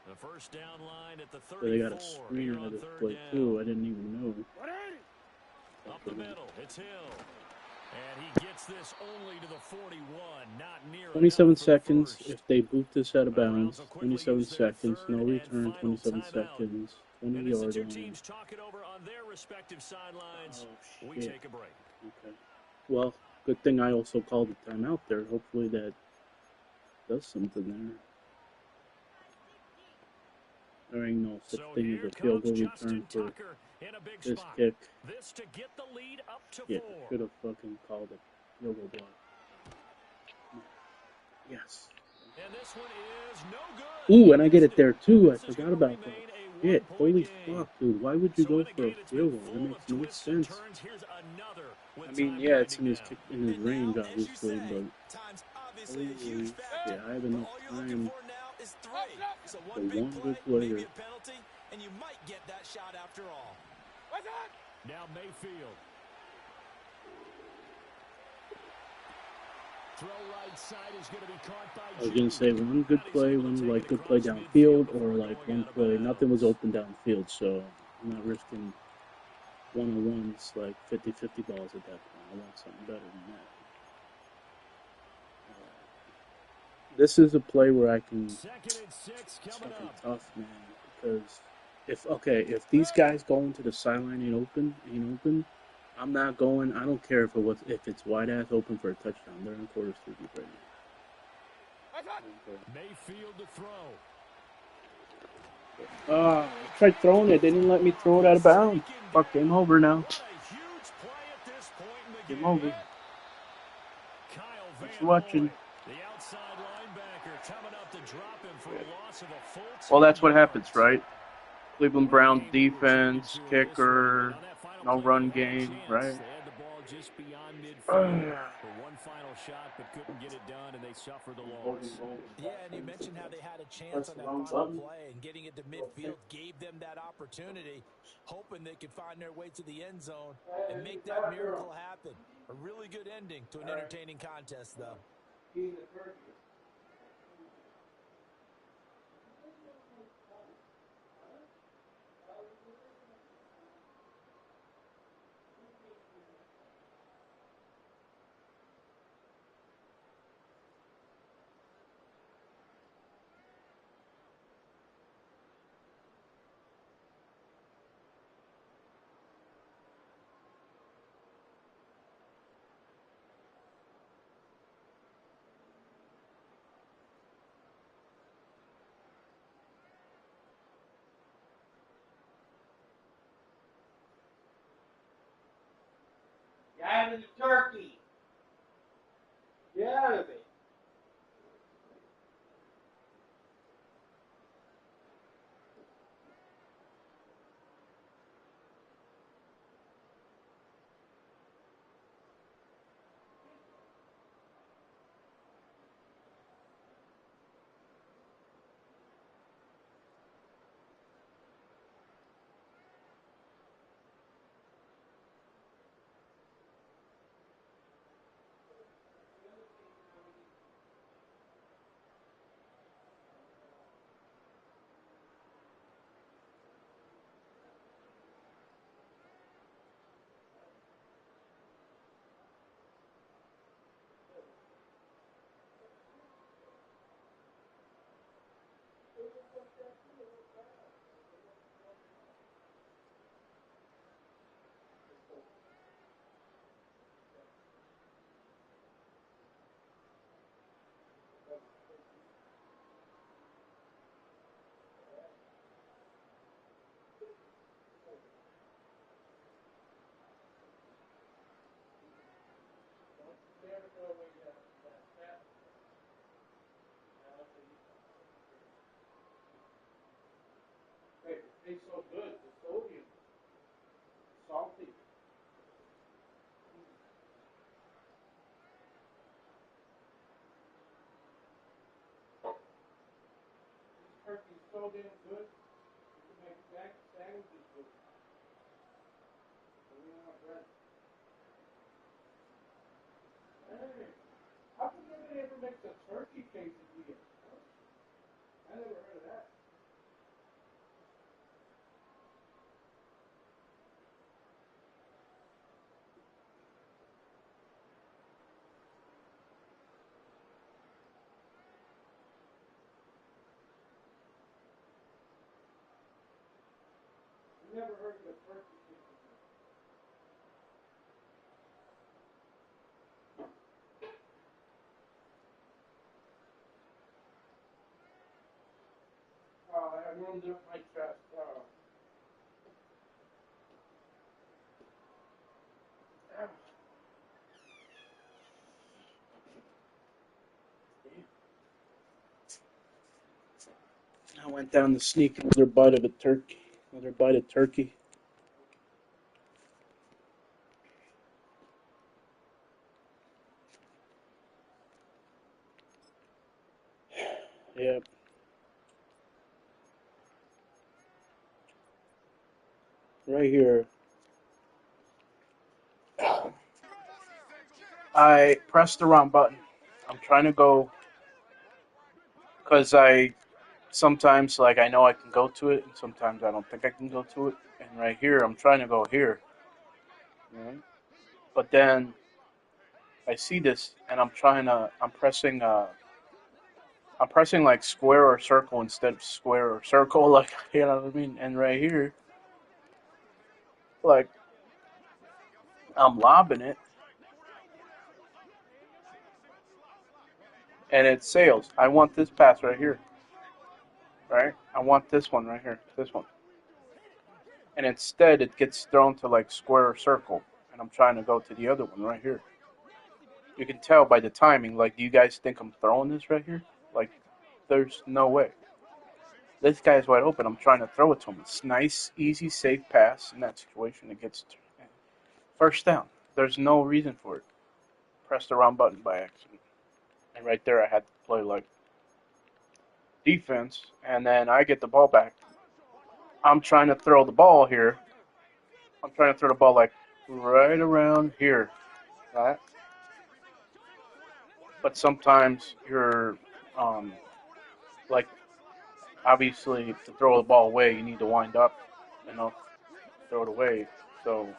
The first down line at the 34. So they got a screen out of this play too. I didn't even know. Up the middle, it's Hill. And he gets this only to the 41, not near 27 seconds if they boot this out of bounds. 27 seconds, no return, 27 seconds, 20-yard line. Teams talking over on their respective sidelines. Oh, we take a break. Okay. Well, good thing I also called the timeout there. Hopefully that does something there. There ain't no such thing as a field goal return for this kick. This to get the lead up to 4. Yeah, should have fucking called it field goal block. Yes. And this one is no good. Ooh, and I get it there too. I forgot about that. Shit, holy fuck, dude. Why would you go for a field goal? That makes no sense. I mean, yeah, it's in his range, obviously, but holy shit, I have enough time for one good player. And you might get that shot after all. Now Mayfield. Throw right side is going to be caught by I was going to say one good play, one like good play downfield, or like one play, nothing was open downfield, so I'm not risking one-on-ones like 50-50 balls at that point. I want something better than that. This is a play where I can. It's fucking tough, man, because if these guys go into the sideline ain't open, I'm not going. I don't care if it's wide ass open for a touchdown. They're in quarters to deep right now. Mayfield to throw. I tried throwing it. They didn't let me throw it out of bounds. Fuck, game over now. Game over. Thanks for watching. Well, that's what happens, right? Cleveland Browns defense, kicker, no run game, right? One final shot, but couldn't get it done, and they suffered the loss. Yeah, and you mentioned how they had a chance on that final play, and getting it to midfield gave them that opportunity, hoping they could find their way to the end zone and make that miracle happen. A really good ending to an entertaining contest, though. having the turkey. Get out of it. It tastes so good. The sodium, salty. This turkey's so damn good. You can make sandwiches with it. Bread. Hey, how come nobody ever makes a turkey quesadilla? I never heard of that. I never heard of a turkey quesadilla. Oh, I warmed up my chest. I went down to sneak another bite of a turkey. Another bite of turkey. Yep. Right here. I pressed the wrong button. I'm trying to go because I sometimes like I know I can go to it, and sometimes I don't think I can go to it. And right here, I'm trying to go here. Right? But then I see this, and I'm pressing like square or circle instead of square or circle, like you know what I mean. And right here, like I'm lobbing it, and it sails. I want this pass right here, right? I want this one right here, this one. And instead, it gets thrown to like square or circle, and I'm trying to go to the other one right here. You can tell by the timing. Like, do you guys think I'm throwing this right here? Like, there's no way. This guy's wide open. I'm trying to throw it to him. It's nice, easy, safe pass in that situation. It gets first down. There's no reason for it. Press the wrong button by accident. And right there, I had to play like defense, and then I get the ball back. I'm trying to throw the ball here. I'm trying to throw the ball like right around here, right? But sometimes you're like obviously to throw the ball away, you need to wind up, throw it away. So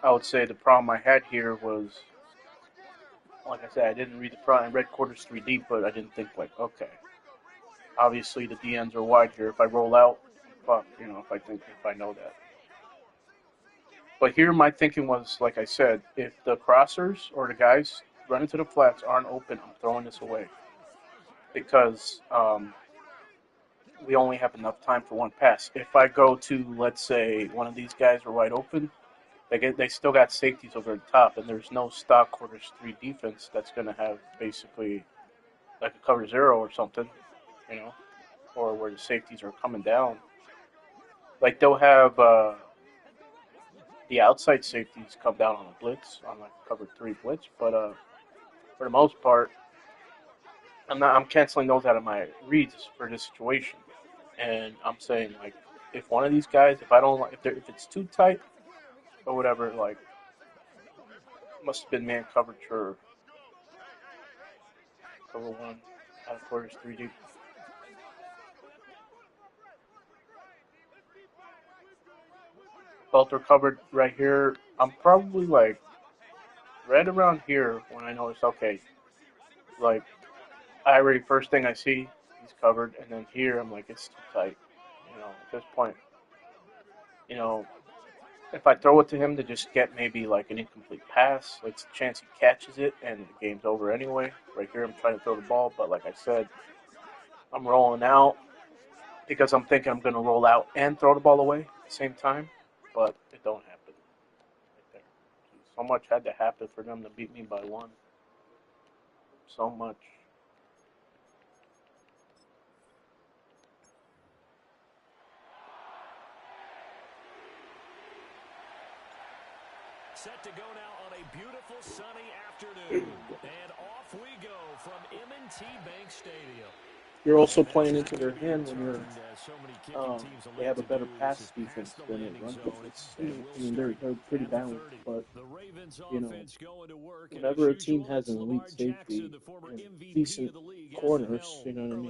I would say the problem I had here was, like I said, I didn't read the front. I read quarters three deep, but I didn't think like, okay, obviously the DNs are wide here. If I roll out, fuck, if I know that. But here my thinking was, like I said, if the crossers or the guys running to the flats aren't open, I'm throwing this away because we only have enough time for one pass. If I go to, let's say, one of these guys are wide open, They still got safeties over the top, and there's no stock quarters 3 defense that's going to have basically like a cover 0 or something, you know, or where the safeties are coming down. Like they'll have the outside safeties come down on a blitz, on like a cover 3 blitz, but for the most part, I'm canceling those out of my reads for this situation, and I'm saying like if one of these guys, if I don't like, if it's too tight or whatever, like must have been man coverage or cover 1 out of quarters 3 deep. Both are covered right here. I'm probably like right around here when I notice, okay, like I already, first thing I see, he's covered, and then here I'm like, it's too tight. You know, at this point, you know, if I throw it to him to just get maybe like an incomplete pass, it's a chance he catches it and the game's over anyway. Right here, I'm trying to throw the ball, but like I said, I'm rolling out because I'm thinking I'm going to roll out and throw the ball away at the same time, but it don't happen. Right there. So much had to happen for them to beat me by 1. So much. Set to go now on a beautiful sunny afternoon. And off we go from M&T Bank Stadium. You're also playing into their hand when you're they have a better pass defense than a run defense. I mean, they're pretty balanced, but you know, whenever a team has an elite safety and decent corners, you know what I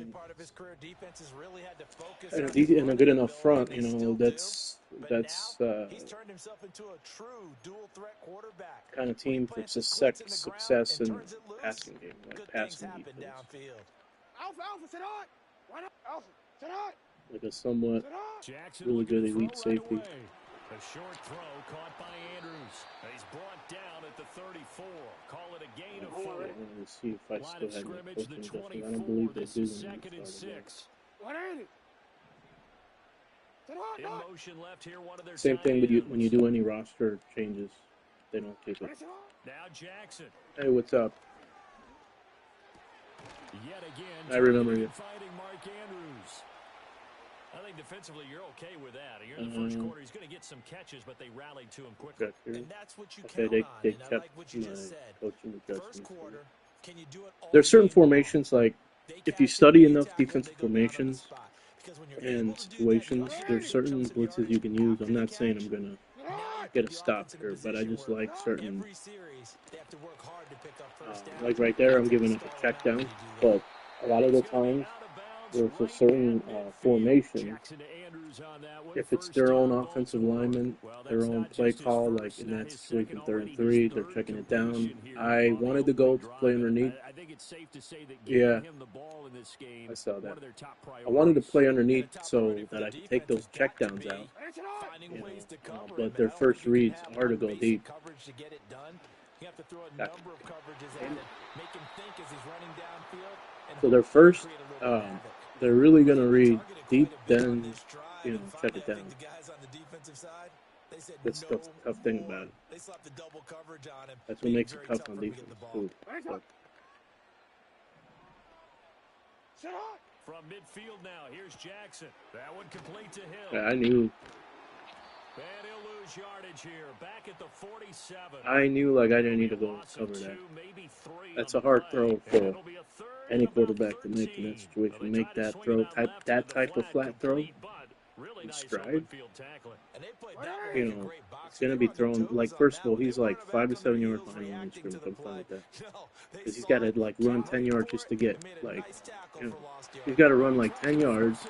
mean, and a good enough front, you know, that's kind of team for success in passing game, like passing defense. Like a somewhat really good elite safety. A short throw caught by Andrews. He's brought down at the 34. Call it a gain of 4. Let me see if I still have my coaching adjustment. I don't believe they do. Second and 6. In motion left here, one of their same thing when you do any roster changes, they don't keep it. Now Jackson. Hey, what's up? Yet again, I remember you. Fighting Mark Andrews. I think defensively you're okay with that. You're in the first quarter. He's going to get some catches, but they rallied to him quickly. And that's what you okay, count they on. kept I like what you my just said. coaching First adjustments. quarter, can you do it all There's certain game long? formations, like They if you catch it, study they enough tackle, defensive they go down on the formations spot. Because when you're able and to do that, situations, you there's certain chunks of blitzes you yardage can use. after I'm the not saying catch. I'm gonna Now you get put a the stop offense in a here, but I position just where like certain, every series they have to work hard to pick up first down. like right there, I'm giving up a check down, but a lot of the times there's a certain formation. If it's their own offensive lineman, their own play call, like in that situation, 3rd and 3, they're checking it down. I wanted to go to play underneath. Yeah, I saw that. I wanted to play underneath so that I could take those checkdowns out. You know, but their first reads are to go deep. You have to throw a number of coverages at him, make him think as he's running downfield. So their first, they're really going to read deep, then, you know, check it down. That's the tough thing about it. That's what makes it tough on defense, too. But, from midfield now, here's Jackson. That one complete to Hill. yeah, I knew. And he'll lose yardage here. Back at the 47. I knew, like, I didn't need to go cover that. That's a hard throw for any quarterback to make in that situation. Make that throw, that type of flat throw in stride. You know, it's going to be thrown, like, first of all, he's like 5 to 7 yards behind the line of scrimmage. I'm fine with that. Because he's got to, like, run 10 yards just to get, like, you know, he's got to run, like, 10 yards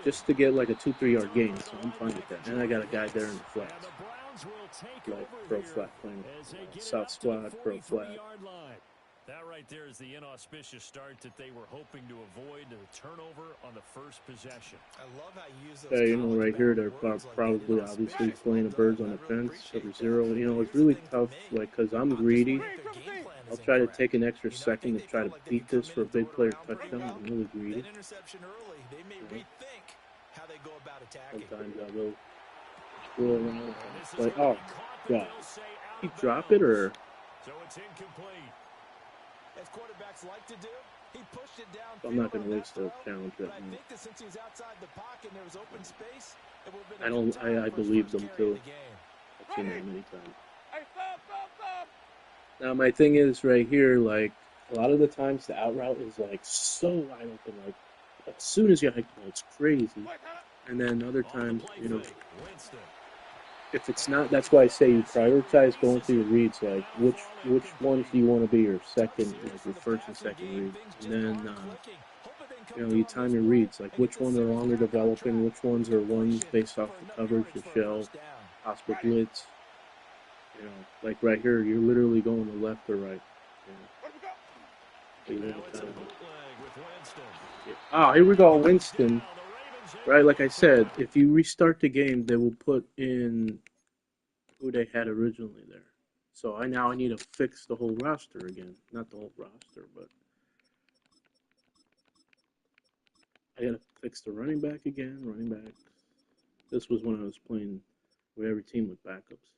just to get, like, a 2-3 yard gain. So I'm fine with that. And I got a guy there in the flats. Like, pro flat playing. South squad, pro flat. That right there is the inauspicious start that they were hoping to avoid, the turnover on the first possession. I love how you use those you know, right here, they're probably obviously playing the birds on the fence, cover 0. You know, it's really tough, like, because I'm greedy. I'll try to take an extra second to try to beat this for a big player touchdown. I'm really greedy. Sometimes I will roll around. Like, oh, God. He drop it or? So it's incomplete. As quarterbacks like to do, he pushed it down. I'm not going to waste the challenge right now. I think that since he was outside the pocket and there was open space, it would have I been believe them too. I've seen that many times. Now my thing is right here, like a lot of the times the out route is like so wide open, like as soon as you hike the ball, it's crazy. And then other times, you know, if it's not, that's why I say you prioritize going through your reads, like which ones do you want to be your second, like your first and second read, and then you know, you time your reads, like which ones are longer developing, which ones are ones based off the coverage, the shell, possible blitz. You know, like right here, you're literally going to left or right. You know. Oh, here we go, Winston. Right, like I said, if you restart the game, they will put in who they had originally there. So now I need to fix the whole roster again. Not the whole roster, but I gotta fix the running back again. Running back. This was when I was playing with every team with backups.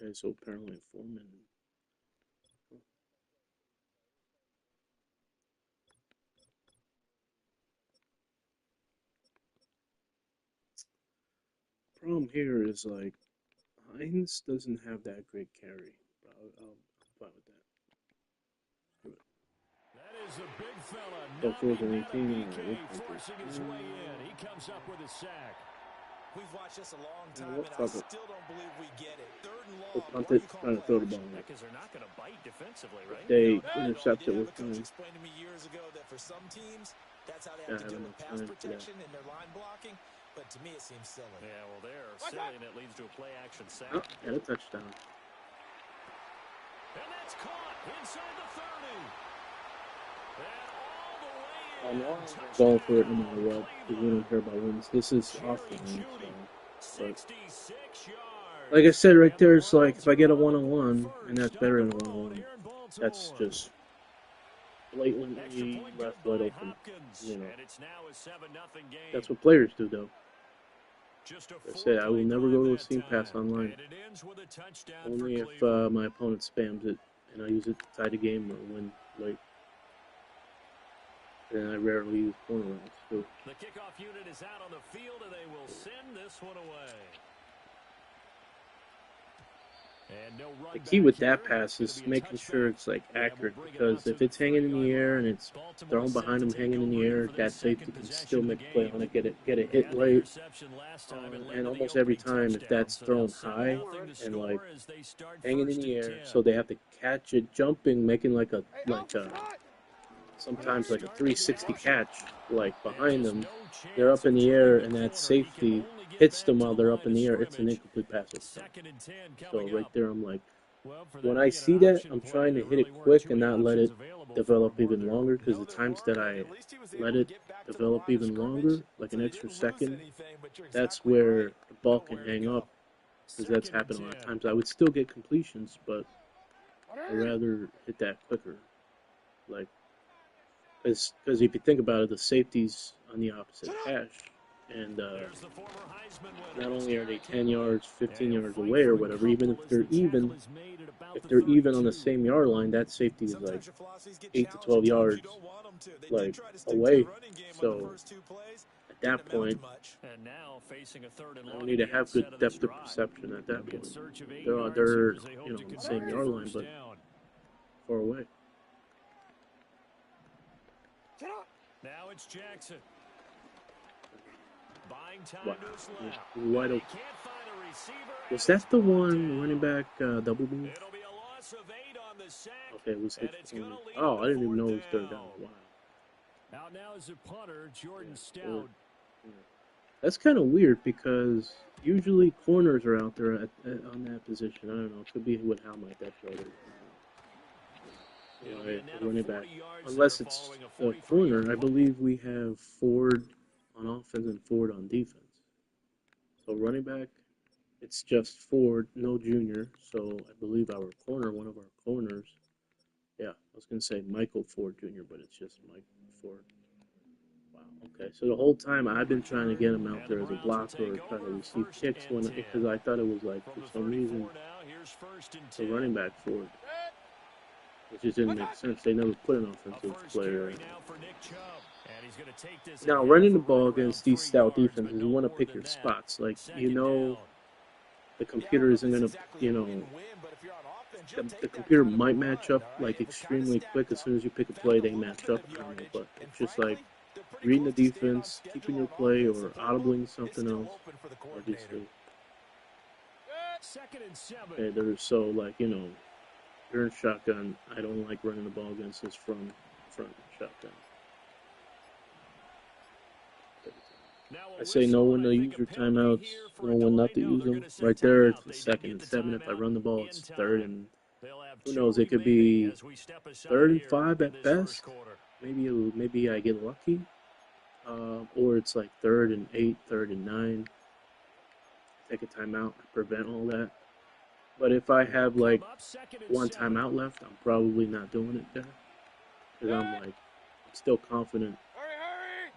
Okay, so apparently Foreman. Problem here is like Hines doesn't have that great carry. I'll fine with that. That is a big fella. So 4th and 18. Forcing his way in. He comes up with a sack. We've watched this a long time, and I still don't believe we get it. 3rd and long. Punt it, trying to throw the ball. Because they're not going to bite defensively, right? They intercept it with Coach explained to me years ago that for some teams, that's how they have to deal with pass protection and their line blocking. But to me, it seems silly. Yeah, well, they're silly, and it leads to a play-action sack. Oh, and a touchdown. And that's caught inside the 30. And all the way I'm going for it no matter what, because we don't care about wins. This is offline, so. But, like I said right there, it's like if I get a one-on-one, and that's better than a one-on-one, that's just blatantly left wide open. You know, that's what players do, though. Like I said, I will never go to a seam pass online. Only if my opponent spams it, and I use it to tie the game or win late. And I rarely use corner routes, too. The kickoff unit is out on the field, and they will send this one away. And no run. The key with that pass is making sure it's like accurate, because if it's hanging in the air and it's thrown behind him hanging in the air, that safety can still make a play on it, get a hit late. And almost every time, if that's thrown high and like hanging in the air, so they have to catch it jumping, making like a sometimes like a 360 catch, like behind them, they're up in the air, and that safety hits them while they're up in the air. It's an incomplete pass. So right there, I'm like, when I see that, I'm trying to hit it quick and not let it develop even longer, because the times that I let it develop even longer, like an extra second, that's where the ball can hang up, because that's happened a lot of times. I would still get completions, but I'd rather hit that quicker. Like, because if you think about it, the safety's on the opposite hash, and not only are they 10 yards, 15 yards away or whatever, even if they're even on the same yard line, that safety is like 8 to 12 yards like away. So at that point, I don't need to have good depth of perception at that point. They're on the same yard line, but far away. Now it's Jackson. Wow, wide open. Was that the one running back double move? Okay, it was hit. Oh, I didn't even know it was third down. Wow. Out now is a punter, Jordan Stout. Yeah. That's kind of weird, because usually corners are out there on that position. I don't know. It could be with how my depth chart is. Running back. Unless it's a corner, I believe we have Ford on offense and Ford on defense. So running back, It's just Ford, no Junior. So I believe our corner, one of our corners. Yeah, I was gonna say Michael Ford Jr., but it's just Mike Ford. Wow. Okay. So the whole time I've been trying to get him out there as a blocker or try to receive kicks because I thought it was like for some reason the running back Ford. It just didn't make sense. They never put an offensive player. Now, running the ball against these stout defenses, you want to pick your spots. Like, the computer isn't going to, the computer might match up, like, extremely quick. As soon as you pick a play, they match up. I don't know, but it's just like reading the defense, keeping your play, or audibling something else. Obviously. Okay, they're so, like, you're in shotgun. I don't like running the ball against this from front shotgun. I say know when to use your timeouts, know when not to use them. Right there, it's 2nd and 7. If I run the ball, it's 3rd and who knows? It could be 3rd and 5 at best. Maybe I get lucky, or it's like 3rd and 8, 3rd and 9. Take a timeout, prevent all that. But if I have like one timeout left, I'm probably not doing it there because I'm like still confident,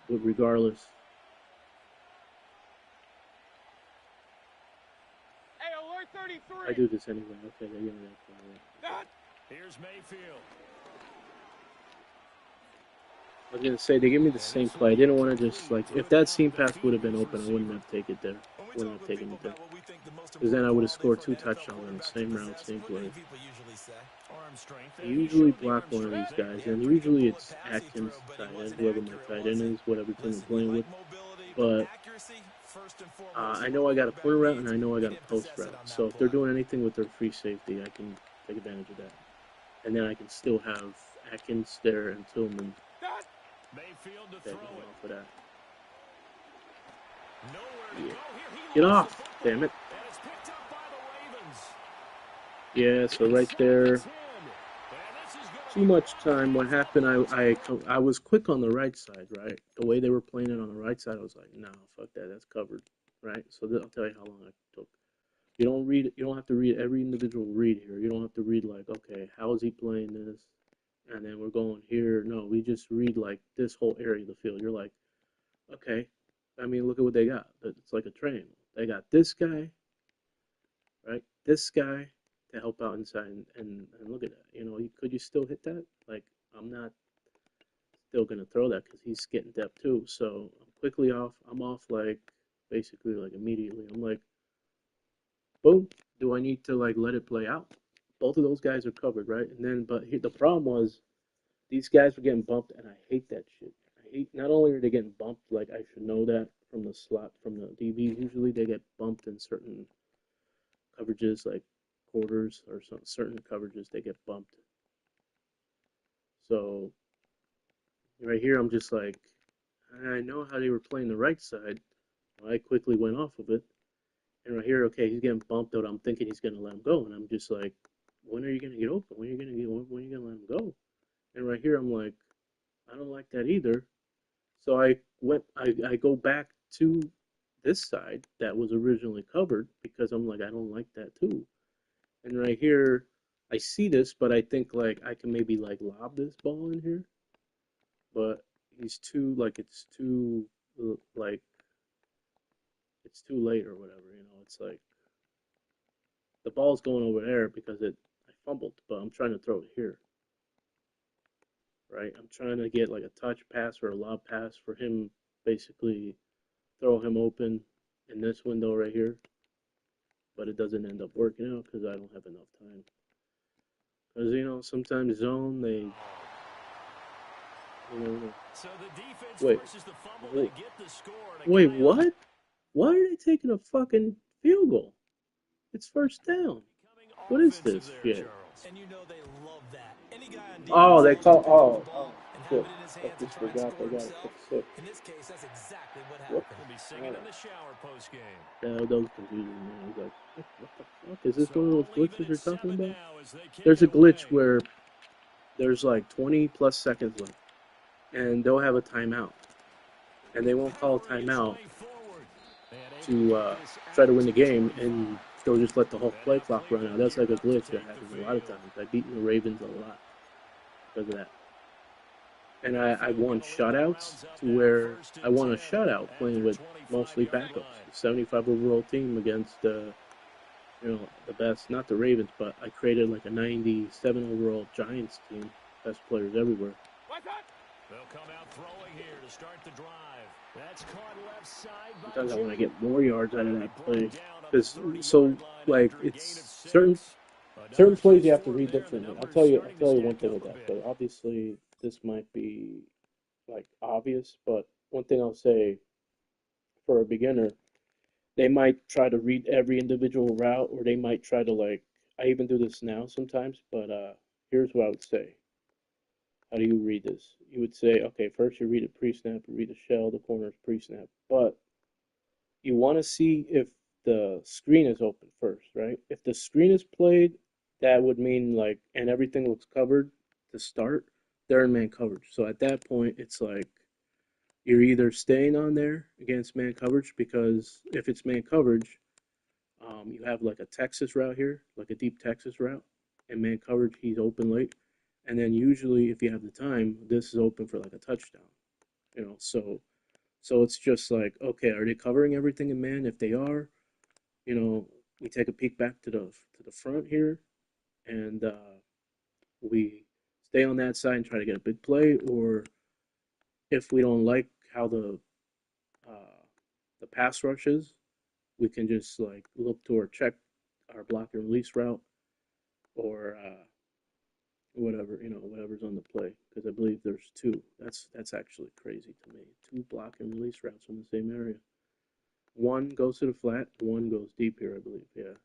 but regardless. I do this anyway. Okay, they're gonna that. Here's Mayfield. I was gonna say they give me the same play. I didn't want to just like if that seam pass would have been open, I wouldn't have taken it there. Wouldn't have taken it there. Because then I would have scored 2 touchdowns on the same route, same play. I usually block one of these guys, and usually it's Atkins, tight end, whoever my tight end is, whatever team I'm playing with. But I know I got a corner route and I know I got a post route. So if they're doing anything with their free safety, I can take advantage of that. And then I can still have Atkins there and Tillman. Okay, off of that. Yeah. Get off! Damn it. Yeah, so right there. Too much time. What happened, I was quick on the right side, right? The way they were playing it on the right side, I was like, no, fuck that, that's covered, right? So I'll tell you how long it took. You don't have to read every individual read here. You don't have to read like, okay, how is he playing this? And then we're going here. No, we just read like this whole area of the field. You're like, okay, I mean, look at what they got. It's like a triangle. They got this guy, right? This guy to help out inside, and look at that. Could you still hit that? Like, I'm not still going to throw that because he's getting depth too. So I'm quickly off. I'm off like basically like immediately. I'm like, boom. Do I need to like let it play out? Both of those guys are covered, right? And then, but the problem was these guys were getting bumped, and I hate that shit. Not only are they getting bumped, like I should know that from the slot, from the DBs. Usually they get bumped in certain coverages, like quarters or some certain coverages, they get bumped. So right here, I'm just like, I know how they were playing the right side. I quickly went off of it. And right here, okay, he's getting bumped out. I'm thinking he's going to let him go. And I'm just like, when are you going to get open? When are you going to let him go? And right here, I'm like, I don't like that either. So I go back to this side that was originally covered because I'm like, I don't like that too. And right here, I see this, but I think like I can maybe like lob this ball in here. But he's too like it's too late or whatever. It's like the ball's going over there because I fumbled, but I'm trying to throw it here. Right? I'm trying to get like a touch pass or a lob pass for him, basically throw him open in this window right here. But it doesn't end up working out because I don't have enough time. Because, sometimes zone, they, So the defense wait, forces the fumble, they get the score, wait, what? Why are they taking a fucking field goal? It's 1st down. What is this shit? And they love that. Any guy on defense, oh, they call, shit. I just forgot they got a 6. In this case, that's exactly what happened. We'll be singing in the shower post game. Yeah, that was confusing, man. I was like, what the fuck? Is this one of those glitches you're talking about? There's a glitch where there's like 20 plus seconds left, and they'll have a timeout, and they won't call a timeout to try to win the game, and they'll just let the whole play clock run out. That's like a glitch that happens a lot of times. I've beaten the Ravens a lot because of that. And I've won shutouts to where I won a shutout playing with mostly backups. A 75 overall team against the best, not the Ravens, but I created like a 97 overall Giants team. Best players everywhere. They'll come out throwing here to start the drive. That's caught left side. Sometimes I want to get more yards out of that play. Because, so, like, it's certain plays you have to read differently. I'll tell you one thing with that play. Obviously, this might be, like, obvious, but one thing I'll say for a beginner, they might try to read every individual route, or they might try to, like, I even do this now sometimes, but here's what I would say. How do you read this? You would say, okay, first you read it pre-snap, you read the shell, the corners pre-snap, but you want to see if the screen is open first, right? If the screen is played, that would mean like, and everything looks covered to start, they're in man coverage. So at that point, it's like you're either staying on there against man coverage, because if it's man coverage, you have like a Texas route here, like a deep Texas route, and man coverage, he's open late. And then usually, if you have the time, this is open for like a touchdown, So it's just like, okay, are they covering everything in man? If they are, we take a peek back to the front here, and we stay on that side and try to get a big play. Or if we don't like how the pass rush is, we can just like look to our block and release route, or whatever, whatever's on the play, because I believe there's two. That's actually crazy to me. Two block and release routes in the same area. One goes to the flat, one goes deep here, I believe. Yeah.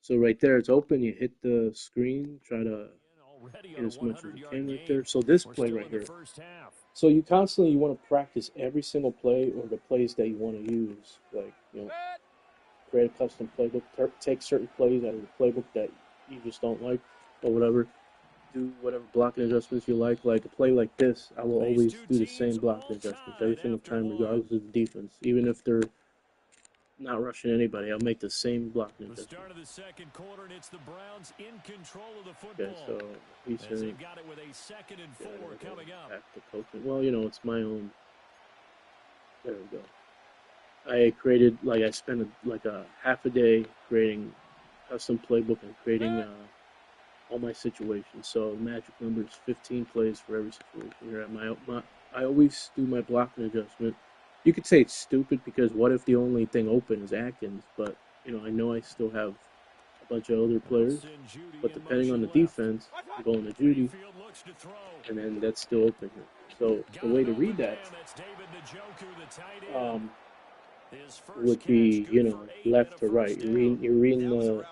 So right there, it's open. You hit the screen, try to get as much as you can right there. So this play right here. So you constantly want to practice every single play, or the plays that you want to use. Like, create a custom playbook, take certain plays out of the playbook that you just don't like, or whatever. Do whatever blocking adjustments you like. Like a play like this, I will always do the same blocking adjustments every single time, regardless of the defense. Even if they're not rushing anybody, I'll make the same blocking adjustment. The start of the second quarter, and it's the Browns in control of the football. Okay, so they've got it with a 2nd and 4 coming up. Back to coaching. Well, it's my own. There we go. I created, like, I spent a half a day creating custom playbook and creating all my situations. So the magic number is 15 plays for every situation. Here at I always do my blocking adjustment. You could say it's stupid, because what if the only thing open is Atkins? But I know I still have a bunch of other players. But depending on the defense, I'm going to Judy, and then that's still open here. So the way to read that would be, left to right. You're reading the.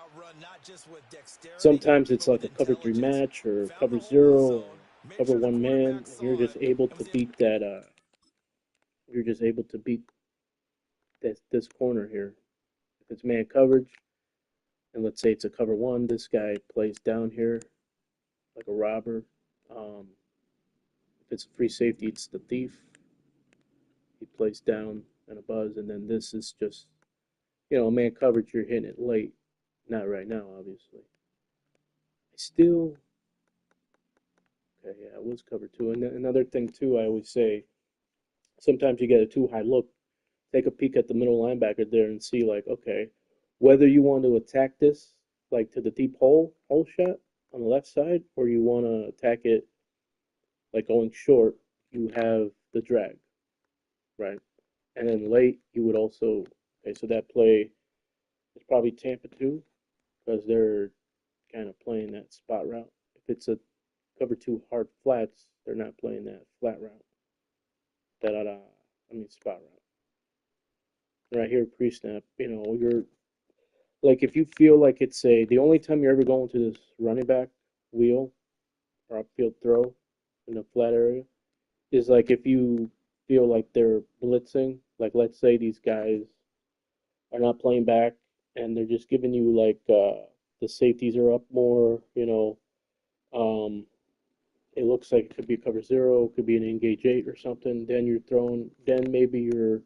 Sometimes it's like a cover 3 match, or cover 0, or cover 1 man, and you're just able to beat that. You're just able to beat this corner here. If it's man coverage, and let's say it's a cover 1, this guy plays down here like a robber. If it's a free safety, it's the thief. He plays down and a buzz, and then this is just, man coverage, you're hitting it late. Not right now, obviously. Okay, yeah, it was cover 2. And another thing, too, I always say, sometimes you get a too high look. Take a peek at the middle linebacker there and see, like, okay, whether you want to attack this, like, to the deep hole shot on the left side, or you want to attack it, like, going short, you have the drag, right? And then late, you would also, okay, so that play is probably Tampa 2, because they're kind of playing that spot route. If it's a cover 2 hard flats, they're not playing that flat route. Spot route. Right here, pre-snap, you're, like, if you feel like it's the only time you're ever going to this running back wheel or upfield throw in the flat area is, like, if you feel like they're blitzing, like, let's say these guys are not playing back and they're just giving you, like, the safeties are up more, it looks like it could be a cover 0, it could be an engage 8 or something, then maybe you're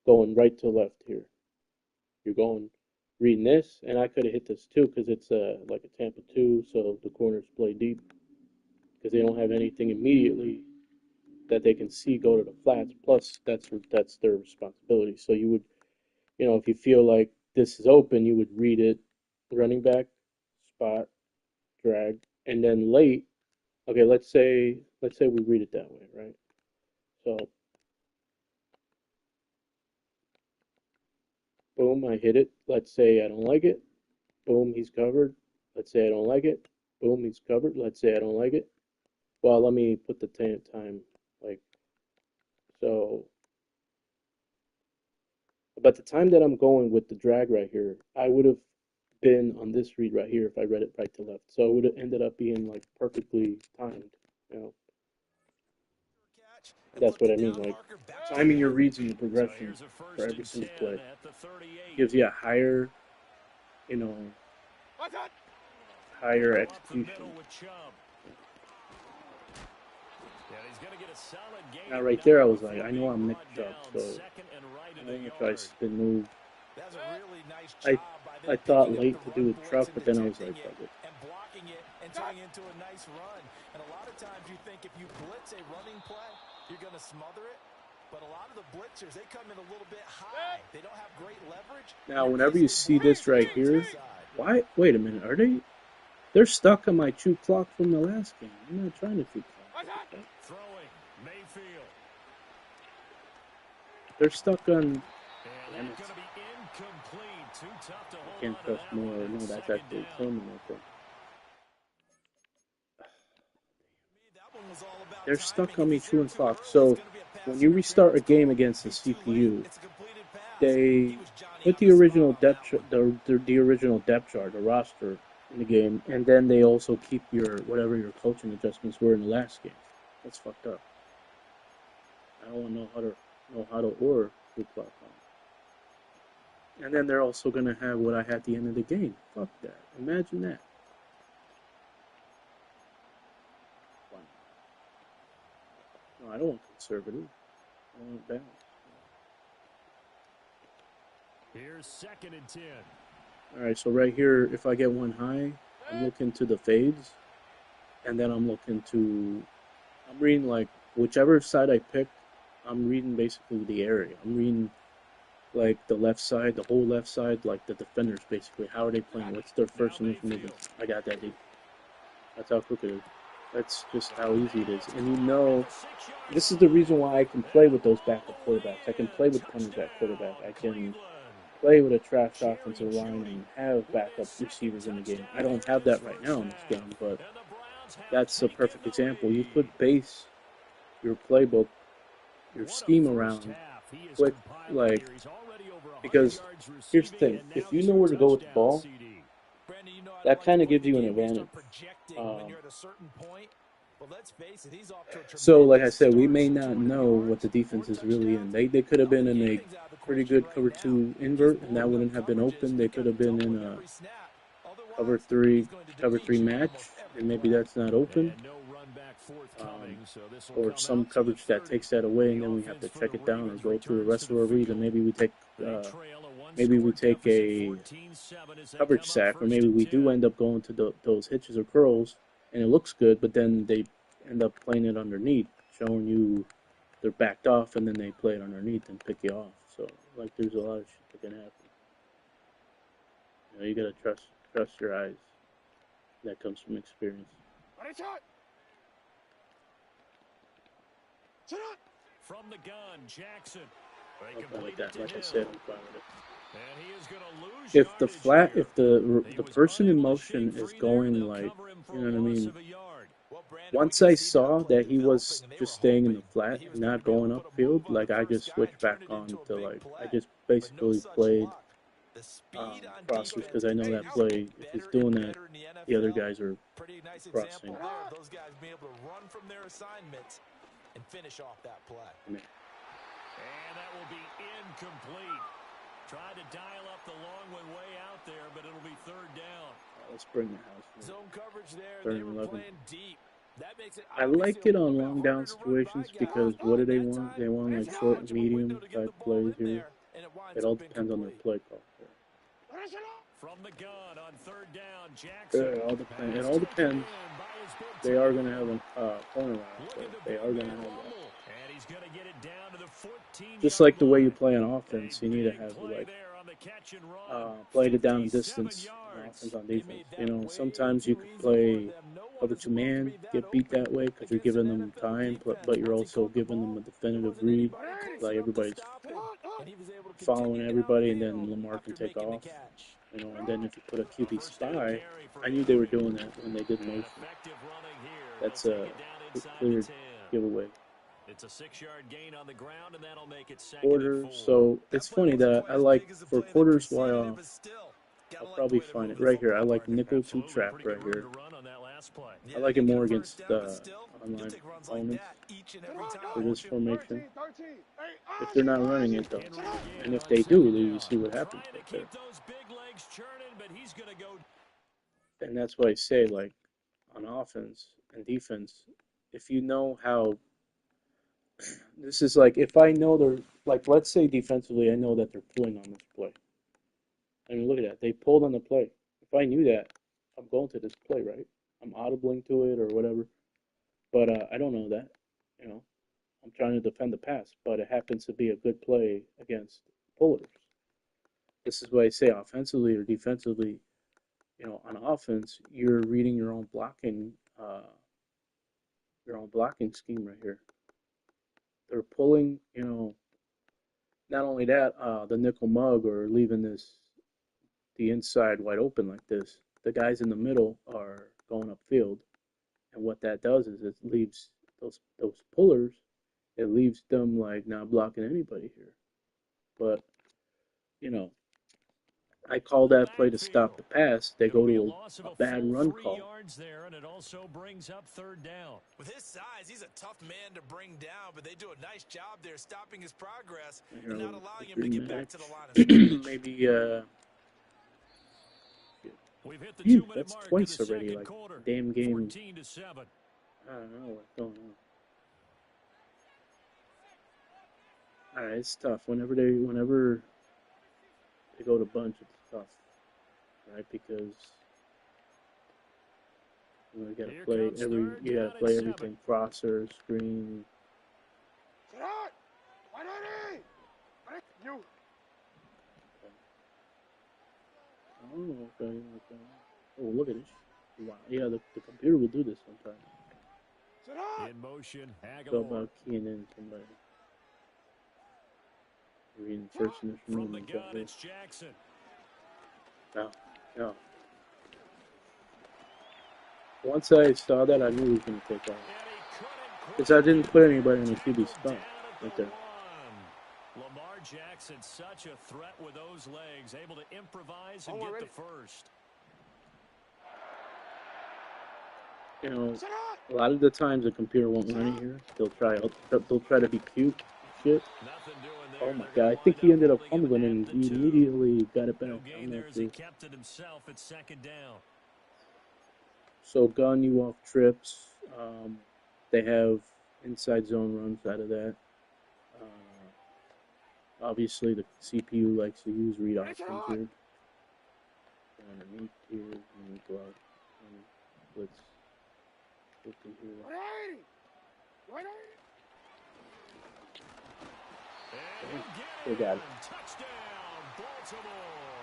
going right to left here. You're going reading this, and I could have hit this too because it's like a Tampa 2, so the corners play deep because they don't have anything immediately that they can see go to the flats. Plus, that's their responsibility. So you would, if you feel like this is open, you would read it, running back, spot, drag, and then late. Okay, let's say we read it that way, right? So, boom, I hit it. Let's say I don't like it. Boom, he's covered. Let's say I don't like it. Boom, he's covered. Let's say I don't like it. Well, let me put the time like so. But the time that I'm going with the drag right here, I would have been on this read right here if I read it right to left. So it would have ended up being like perfectly timed, you know. That's what I mean, like timing your reads and your progression for every single play gives you a higher, higher execution. Now right there, I was like, I know I'm Nick Chubb, so I'm gonna try spin move. I thought late to do with truck, but then I was like, fuck it. And blocking it and turning into a nice run. And a lot of times you think if you blitz a running play, you're going to smother it. But a lot of the blitzers, they come in a little bit high. They don't have great leverage. Now, whenever you see this right here, why? Wait a minute, they're stuck on my chew clock from the last game. I'm not trying to chew clock. Throwing Mayfield. They're stuck on. And it's going to be incomplete. Too tough to hold I can't trust more. No, that's actually Tillman, I think. They're stuck on me chewing clock. So when you restart a game against the CPU, they put the original depth chart, the roster in the game, and then they also keep whatever your coaching adjustments were in the last game. That's fucked up. I don't know how to or chew clock on. And then they're also gonna have what I had at the end of the game. Fuck that. Imagine that. No, I don't want conservative. I want balance. Here's 2nd and 10. Alright, so right here, if I get one high, I'm looking to the fades. And then I'm reading like whichever side I pick, I'm reading basically the area. I'm reading like the left side, the whole left side, like the defenders basically. How are they playing? What's their first initial movement? I got that, dude. That's how quick it is. That's just how easy it is. And this is the reason why I can play with those backup quarterbacks. I can play with running back quarterback. I can play with a trash offensive line and have backup receivers in the game. I don't have that right now in this game, but that's a perfect example. You could base your playbook, your scheme around quick, because here's the thing. If you know where to go with the ball, that kind of gives you an advantage. So, like I said, we may not know what the defense is really in. They could have been in a pretty good cover 2 invert, and that wouldn't have been open. They could have been in a cover 3 match, and maybe that's not open. Or some coverage that takes that away, and then we have to check it down or go through the rest of our read, and maybe we take a coverage sack, or maybe we do end up going to those hitches or curls, and it looks good, but then they end up playing it underneath, showing you they're backed off, and then they play it underneath and pick you off. So, like, there's a lot of shit that can happen. You gotta trust your eyes. That comes from experience. From the gun, Jackson. Like I said, I'm fine with it. If the person in motion is going like, you know what I mean? Once I saw that he was just staying in the flat and not going upfield, like I just switched back on to like I just basically played crossers because I know that play. If he's doing that, the other guys are crossing. Those guys being able to run from their assignments and finish off that play. And that will be incomplete. Tried to dial up the long one way out there, but it'll be 3rd down. Let's bring the house. Zone coverage there. They were playing deep. That makes it I like it on long down situations because what do they want? They want like short and medium type plays here. winds It all up depends on their incomplete. play call. From the gun on 3rd down, Jackson. It all depends. They are going to have a corner out, so they are going to have that. And he's going to get it down to the 14-yard Just like the way you line. play on offense, you need to have like play the down and distance on offense on defense. You know, sometimes you could play cover 2 man, get beat that way because you're giving them time, but you're also giving them a definitive read. Like everybody's following everybody, and then Lamar can take off. You know, and then if you put a QB spy, I knew they were doing that when they did motion. That's a clear giveaway. It's a 6-yard gain on the ground, and that'll make it 2nd Quarter, and 4. so it's funny that I like for quarters why I'll probably find it right here. I like nickel 2 trap right here. I like it more against online opponents for this formation. If they're not running it though, and if they do, then you see what happens right there. And that's why I say, like, on offense and defense, if you know how, this is like, if I know they're, like, let's say defensively, I know that they're pulling on this play. I mean, look at that. They pulled on the play. If I knew that, I'm going to this play, right? I'm audibling to it or whatever. But I don't know that. You know, I'm trying to defend the pass, but it happens to be a good play against pullers. This is why I say offensively or defensively, you know, on offense, you're reading your own blocking scheme right here. They're pulling, you know, not only that, the nickel mug or leaving the inside wide open like this. The guys in the middle are going upfield, and what that does is it leaves those pullers. It leaves them like not blocking anybody here. But you know, I call that play to stop the pass. They go to a bad run call. There, and it also brings up 3rd down. With his size, he's a tough man to bring down, but they do a nice job there stopping his progress and not allowing him to get back to the line of scrimmage. Maybe that's twice already. Like damn game. I don't know what's going on. All right, it's tough. Whenever they go to bunch, it's tough, right? Because you gotta play everything, crosser, screen. Oh, okay. Oh, look at this. Wow. Yeah, the computer will do this sometimes. In motion, So about keying in somebody. Reading first initial from the movement. gun, it's Jackson. No. Once I saw that, I knew he was going to take off. Because I didn't put anybody in a QB spot right there. Lamar Jackson, such a threat with those legs, able to improvise and get the first. You know, a lot of the times the computer won't run it here. They'll try to be cute shit. Oh my god, I think he ended up fumbling and he immediately got it back. He kept it himself at 2nd down. So gun you off trips. They have inside zone runs out of that. Obviously the CPU likes to use read options here. Underneath here, and go out and let's look in here. They got it. Touchdown, Baltimore.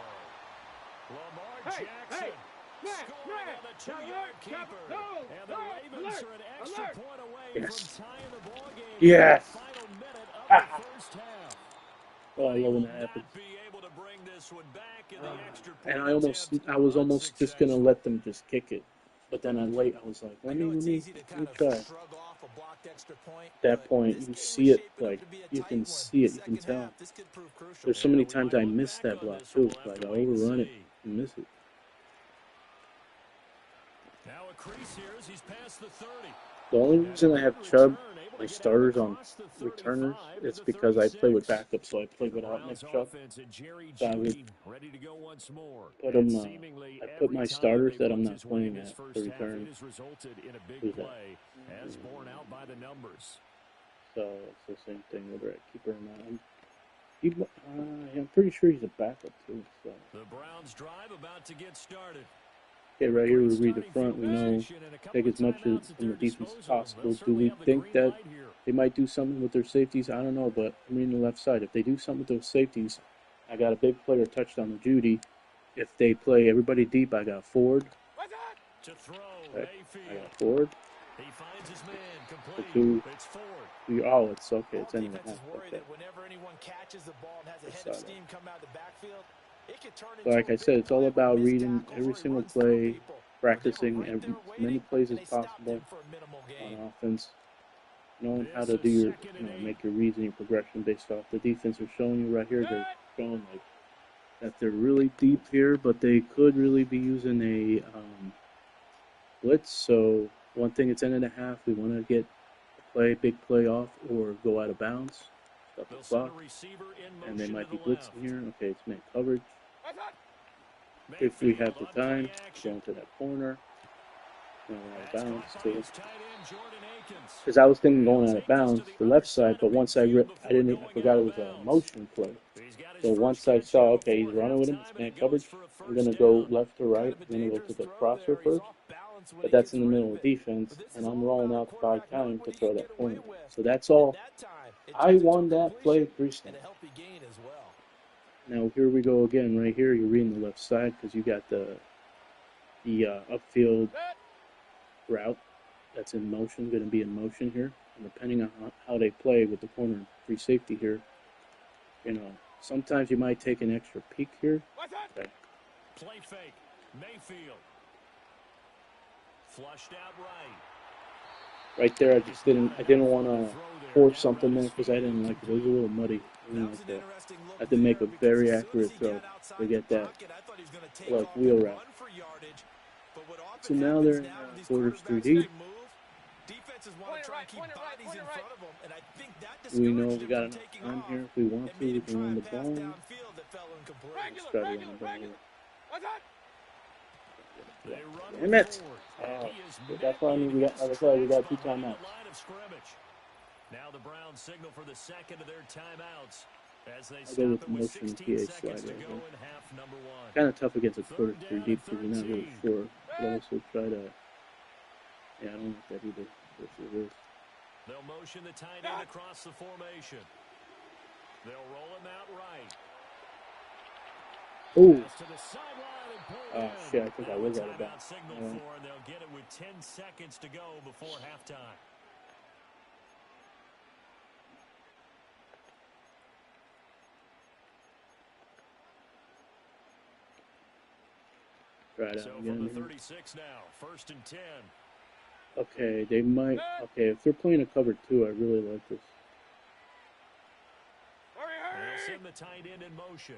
Lamar Jackson scoring on the 2-yard keeper. And the Ravens are an extra point away from tying the ball game. Yes. In the final minute of the first half. Oh, I love when that happens. Be able to bring this one back in the extra And point I was almost just gonna let them just kick it, but then I was like, let me try. At that point, you see it, like you can see it, you can tell. There's so many times I missed that block too. Like I overrun it and miss it. Now a crease here as he's past the 30. The only reason I have Chubb, my starters on returners, it's because I play with backups, so I play without Nick Chubb. So I would put him. I put my starters that I'm not playing at the return. Who's that? So it's the same thing whether I keep her or not. pretty sure he's a backup too. So. The Browns drive about to get started. Okay, right here we read the front. We know take as much from the defense as possible. Do we think that they might do something with their safeties? I don't know, but I'm reading the left side. If they do something with those safeties, I got a big player touchdown to Judy. If they play everybody deep, I got Ford. Okay, I got Ford. He finds his man The complete. two. It's Ford. Oh, it's okay. It's ending half. Okay. Whenever anyone catches the ball and has a head of steam come out of the backfield, it can turn So like I said, it's all about reading every single play, practicing as many plays as possible on offense, knowing how to do your, make your reads and your progression based off the defense are showing you right here. They're showing like that they're really deep here, but they could really be using a blitz. So one thing, it's end and a half. We want to get a big play off or go out of bounds, stuff the clock, and they might be blitzing here. Okay, it's man coverage. If we have the time, go into that corner, going out of bounds too. Because I was thinking going out of bounds, the left side, but once I forgot it was a motion play. So once I saw, okay, he's running with him, it's man coverage, I'm going to go left to right, I'm going to go to the crosser first, but that's in the middle of defense, and I'm rolling out 5 times to throw that corner. So that's all. I won that play 3 snaps. Now here we go again, right here, you're reading the left side because you got the upfield route that's in motion, going to be in motion here, and depending on how they play with the corner and free safety here, sometimes you might take an extra peek here. Okay. Play fake. Mayfield. Flushed out right there, I didn't want to force something there because I didn't like it. It was a little muddy. I didn't like that. I had to make a very accurate throw to get that wheel route. So now they're in quarters 3 deep. We know we got enough time here. If we want to, we can run the ball. Let's try to run the ball here. Damn it! That's why I mean we got 2 timeouts. Now the Browns signal for the second of their timeouts as they I'll go with the motion PA slide right here. Kind of tough against a quarter 3 deep because you're not really sure. But also try to. Yeah, I don't like that either. This. They'll motion the tight end across the formation. They'll roll him out right. Oh. Oh, shit, I think I was out of bounds. They'll get it with 10 seconds to go before halftime. Try it out again. 36 now, 1st and 10. Okay, they might. Okay, if they're playing a cover 2, I really like this. They'll send the tight end in motion.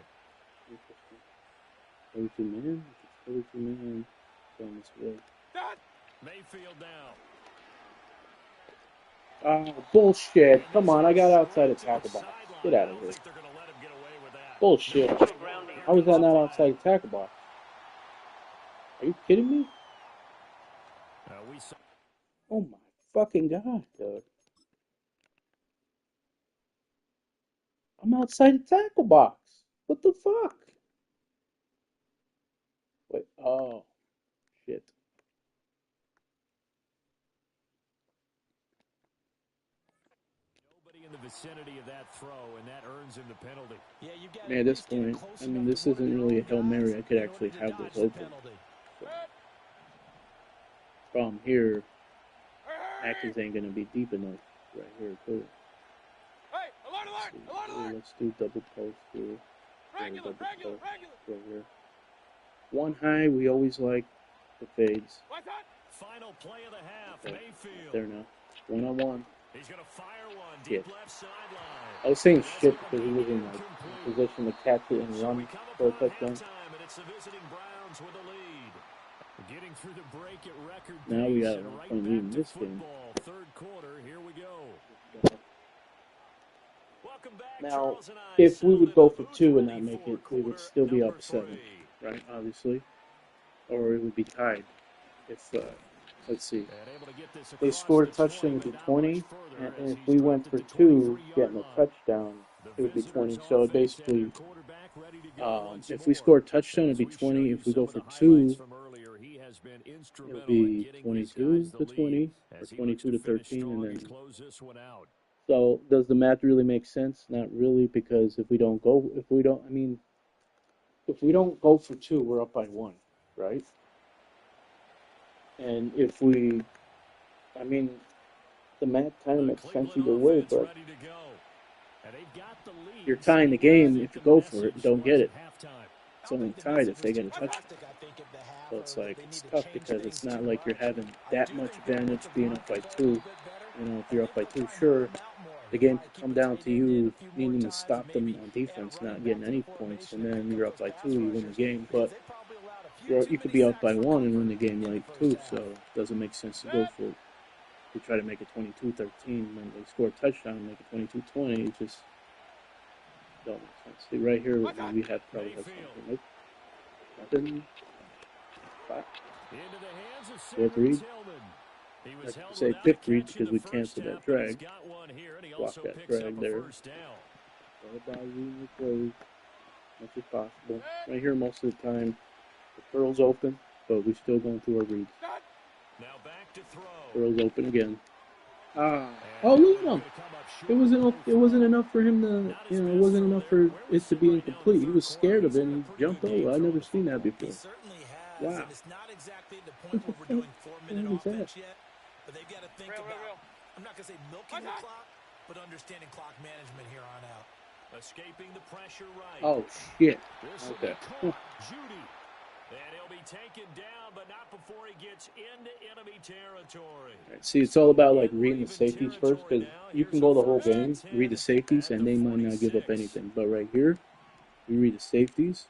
Cover 2 man. Cover 2 man. Going this way. Mayfield now. Oh, bullshit. Come on, I got outside the tackle box. Get out of here. Bullshit. How was that not outside the tackle box? Are you kidding me? Oh my fucking god, dude. I'm outside the tackle box. What the fuck? Wait, oh, shit. Nobody in the vicinity of that throw, and that earns him the penalty. Yeah, you got Man, at this point, I mean, this isn't really a Hail Mary. I could actually have this open. So, problem here, Atkins ain't going to be deep enough right here, too. Let's do double post here. Double post right here. 1 high, we always like the fades. Final play of the half, okay. Mayfield. There now. 1-on-1. He's going to fire one deep left sideline. I was saying shit because he was in like position to catch it and run for a touchdown. And it's the visiting Browns with the lead. Getting through the break at record now we got right fun reading this game. 3rd quarter, here we go. Welcome back, now, if we would go for 2 and not make it, we would still be up 7, right? Obviously, or it would be tied. If let's see, if they scored a touchdown, it would be 20, and if we went for 2, getting a touchdown, it would be 20. So it basically If we score a touchdown, it'd be 20. If we go for 2, it'll be 22 to 20 or 22 to 13, and then. So does the math really make sense? Not really, because if we don't go for 2, we're up by 1, right? And if we, the math kind of makes sense either way, but you're tying the game if you go for it and don't get it. It's only tied if they get a touchdown. So it's like, it's tough because it's not like you're having that much advantage being up by 2. If you're up by 2, sure, the game could come down to you needing to stop them on defense, not getting any points, and then you're up by 2, you win the game. But you could be up by 1 and win the game like 2, so it doesn't make sense to go for it. To try to make it 22-13 when they score a touchdown and make it 22-20, it just don't make sense. See, right here, we probably have something. Nope. Nothing. 4th read. I could say 5th read because we canceled that drag. Block that drag there. All about reading the plays as much as possible. Right here, most of the time, the curl's open, but we're still going through our reads. Curl's open again. Oh, look at him. It wasn't enough for him to, it wasn't enough for it to be incomplete. He was scared of it and he jumped over. I've never seen that before. Wow. What the fuck? What was that? But they've got to think about, I'm not going to say milking the clock, but understanding clock management here on out. Escaping the pressure right. Oh, shit. Okay. And he'll be taken down, but not before he gets into enemy territory. Right, see, it's all about like reading the safeties first, because you can go the whole game, read the safeties, and they might not give up anything. But right here, we read the safeties.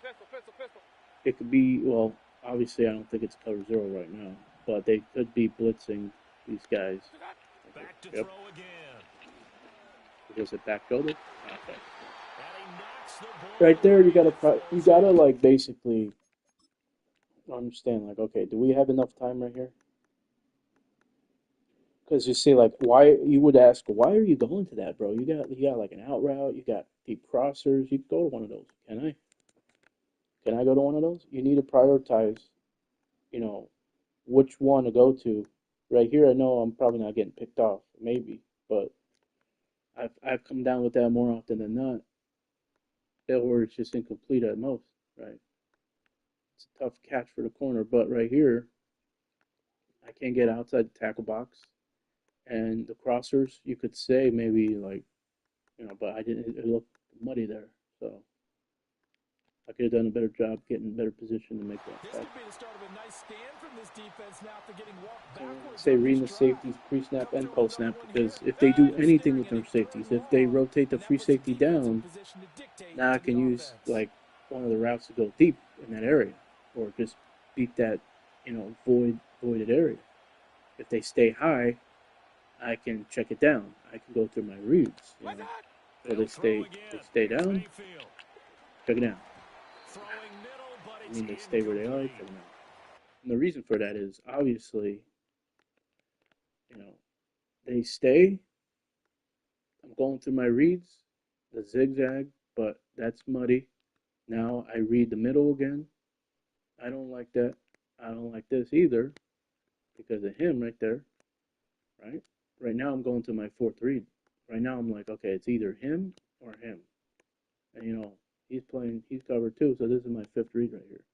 It could be, well, obviously I don't think it's cover 0 right now, but they could be blitzing these guys. Back to yep. Throw again. Is it back shoulder? Okay. Right there, you gotta like basically understand, like, okay, do we have enough time right here? Because you see, like, why you would ask, why are you going to that, bro? You got like an out route, you got deep crossers. You can go to one of those. Can I? Can I go to one of those? You need to prioritize, which one to go to. Right here, I know I'm probably not getting picked off, maybe, but I've come down with that more often than not. Or it's just incomplete at most, right? It's a tough catch for the corner, but right here, I can't get outside the tackle box. And the crossers, you could say maybe like, but I didn't, it looked muddy there. So I could have done a better job getting better position to make that catch. This could be the start of a nice stand from this defense now after getting walked backwards. Say reading the safeties pre-snap and post-snap, because if they do anything with their safeties, if they rotate the free safety down, now I can use like one of the routes to go deep in that area, or just beat that, voided area. If they stay high, I can check it down. I can go through my reads. So they stay down, check it down. They stay where they are, check it out. And the reason for that is obviously, they stay. I'm going through my reads, the zigzag, but that's muddy. Now I read the middle again. I don't like that. I don't like this either because of him right there, right? Right now I'm going to my 4th read. Right now I'm like, okay, it's either him or him. And he's covered too, so this is my 5th read right here.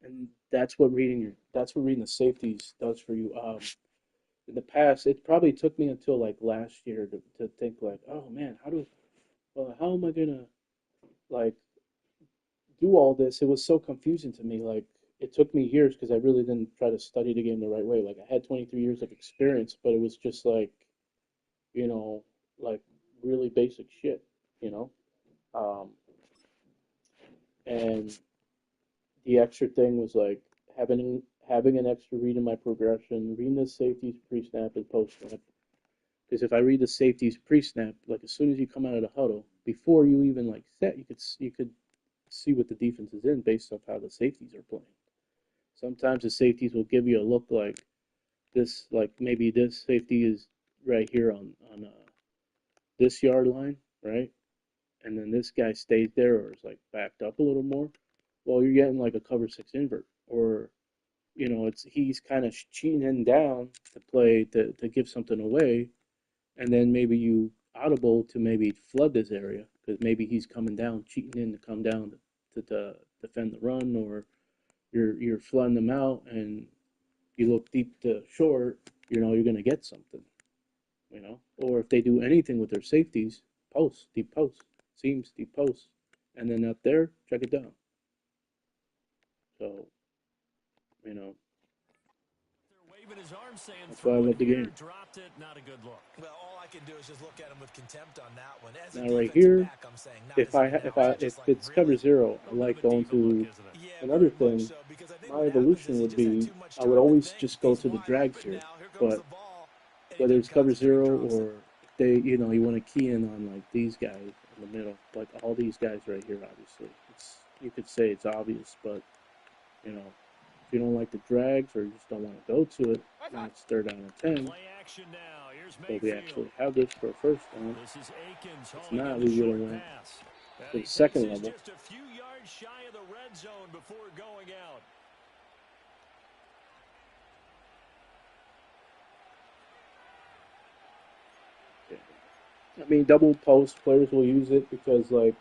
And that's what reading the safeties does for you. In the past, it probably took me until like last year to think like, oh man, how am I gonna like do all this? It was so confusing to me. Like, it took me years because I really didn't try to study the game the right way. Like, I had 23 years of experience, but it was just like, like really basic shit, and the extra thing was like having an extra read in my progression, reading the safeties pre-snap and post-snap. Because if I read the safeties pre-snap, like as soon as you come out of the huddle, before you even like set, you could see what the defense is in based off how the safeties are playing. Sometimes the safeties will give you a look like this, like maybe this safety is right here on this yard line, right? And then this guy stays there or is like backed up a little more, well, you're getting like a cover 6 invert, or he's kind of cheating in down to play to give something away, and then maybe you audible to maybe flood this area because maybe he's coming down, cheating in to come down to defend the run, or you're flooding them out and you look deep to short, you're going to get something, or if they do anything with their safeties, post, deep post, seams, deep post, and then up there, check it down. So, that's why I love the game. Well, all I can do is just look at him with contempt on that one. Now right here, if it's cover 0, I like going to another thing. My evolution would be I would always just go to the drags here, but whether it's cover 0 or they, you want to key in on like these guys in the middle, like all these guys right here. Obviously, you could say it's obvious, but if you don't like the drags or you just don't want to go to it, then it's 3rd down and 10. So we actually have this for a first down. If not, we would have went to the 2nd level. Just a few yards shy of the red zone before going out. I mean, double post players will use it because, like,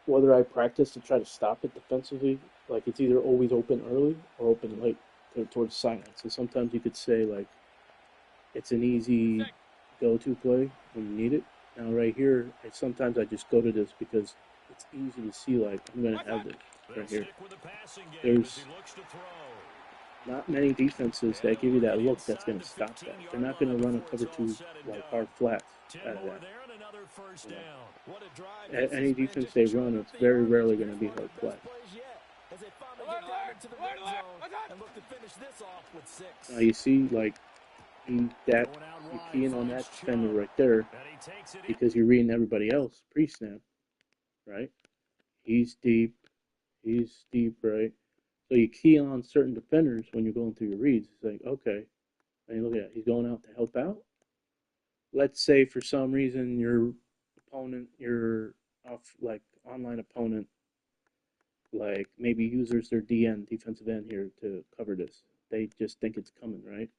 whether I practice to try to stop it defensively, like it's either always open early or open late towards silence. So sometimes you could say like it's an easy go-to play when you need it. Now right here, sometimes I just go to this because it's easy to see like I'm going to have this right here. There's not many defenses that give you that look that's going to stop that. They're not going to run a cover 2 like hard flats out of that. Any defense they run, it's very rarely going to be hard flat. Now you see, like, you're keying on that defender right there because you're reading everybody else pre-snap, right? He's deep, right? So you key on certain defenders when you're going through your reads. It's like, okay, and you look at it, he's going out to help out. Let's say for some reason your opponent, your online opponent, like maybe uses their DN, defensive end here to cover this. They just think it's coming, right?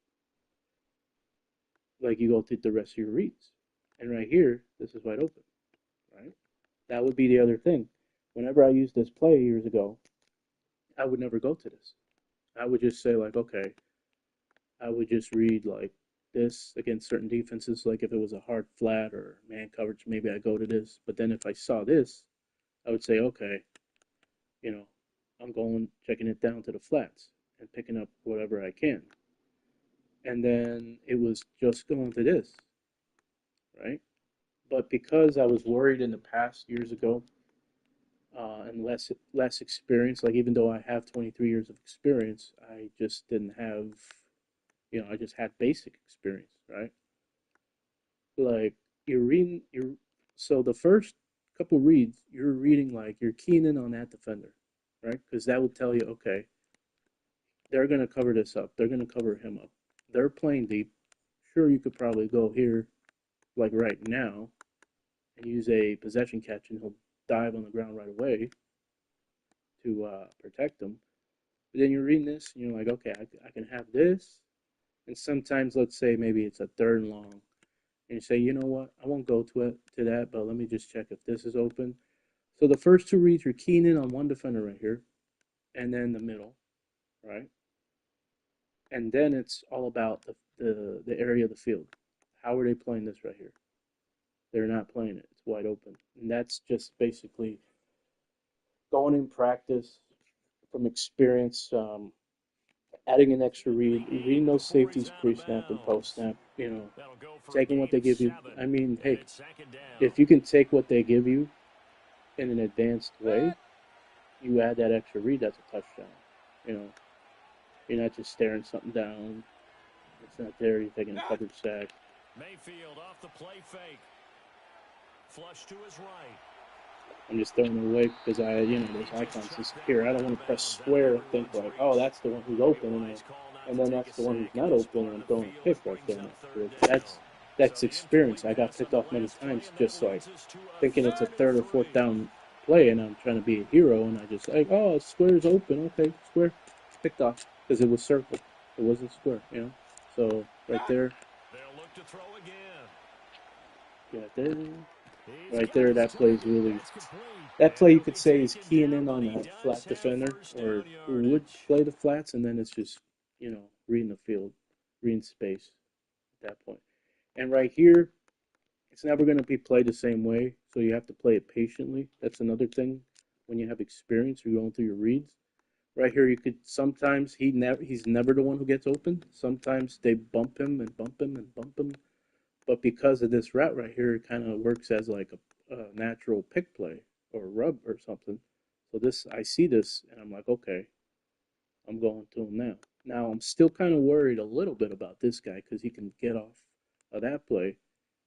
Like you go through the rest of your reads. And right here, this is wide open, right? That would be the other thing. Whenever I used this play years ago, I would never go to this. I would just say like, okay, I would just read like this against certain defenses. Like if it was a hard flat or man coverage, maybe I go to this. But then if I saw this, I would say, okay, I'm going, checking it down to the flats and picking up whatever I can. And then it was just going to this, right? But because I was worried in the past years ago, and less experience, like even though I have 23 years of experience, I just didn't have, I just had basic experience, right? Like so the first couple reads, you're reading like you're keying in on that defender, right? Because that would tell you, okay, they're going to cover this up. They're going to cover him up. They're playing deep. Sure, you could probably go here, like right now, and use a possession catch, and he'll dive on the ground right away to protect them. But then you're reading this, and you're like, okay, I can have this. And sometimes, let's say maybe it's a 3rd and long, and you say, you know what, I won't go to that, but let me just check if this is open. So the first 2 reads, you're keying in on one defender right here, and then the middle, right? And then it's all about the area of the field. How are they playing this right here? They're not playing it. It's wide open. And that's just basically going in practice from experience, adding an extra read, reading those safeties pre-snap and post-snap, taking what they give you. I mean, hey, if you can take what they give you in an advanced way, you add that extra read, that's a touchdown. You're not just staring something down. It's not there. You're taking a covered sack. Mayfield off the play fake. Flush to his right. I'm just throwing it away because those icons disappear. I don't want to press square and think like, oh, that's the one who's open, and then that's the one who's not open, and I'm throwing a pick right there. that's experience. I got picked off many times just like thinking it's a third or fourth down play, and I'm trying to be a hero, and I just like, oh, square's open, okay, square, picked off because it was circle, it wasn't square, you know. So right there, yeah, there, right there, that play is really. That play you could say is keying in on that flat defender, or who would play the flats, and then it's just, you know, reading the field, reading space at that point. And right here, it's never going to be played the same way, so you have to play it patiently. That's another thing when you have experience, you're going through your reads. Right here, you could sometimes he's never the one who gets open. Sometimes they bump him and bump him and bump him, but because of this route right here, it kind of works as like a natural pick play or rub or something. So this, I see this, and I'm like, okay, I'm going to him now. Now I'm still kind of worried a little bit about this guy because he can get off of that play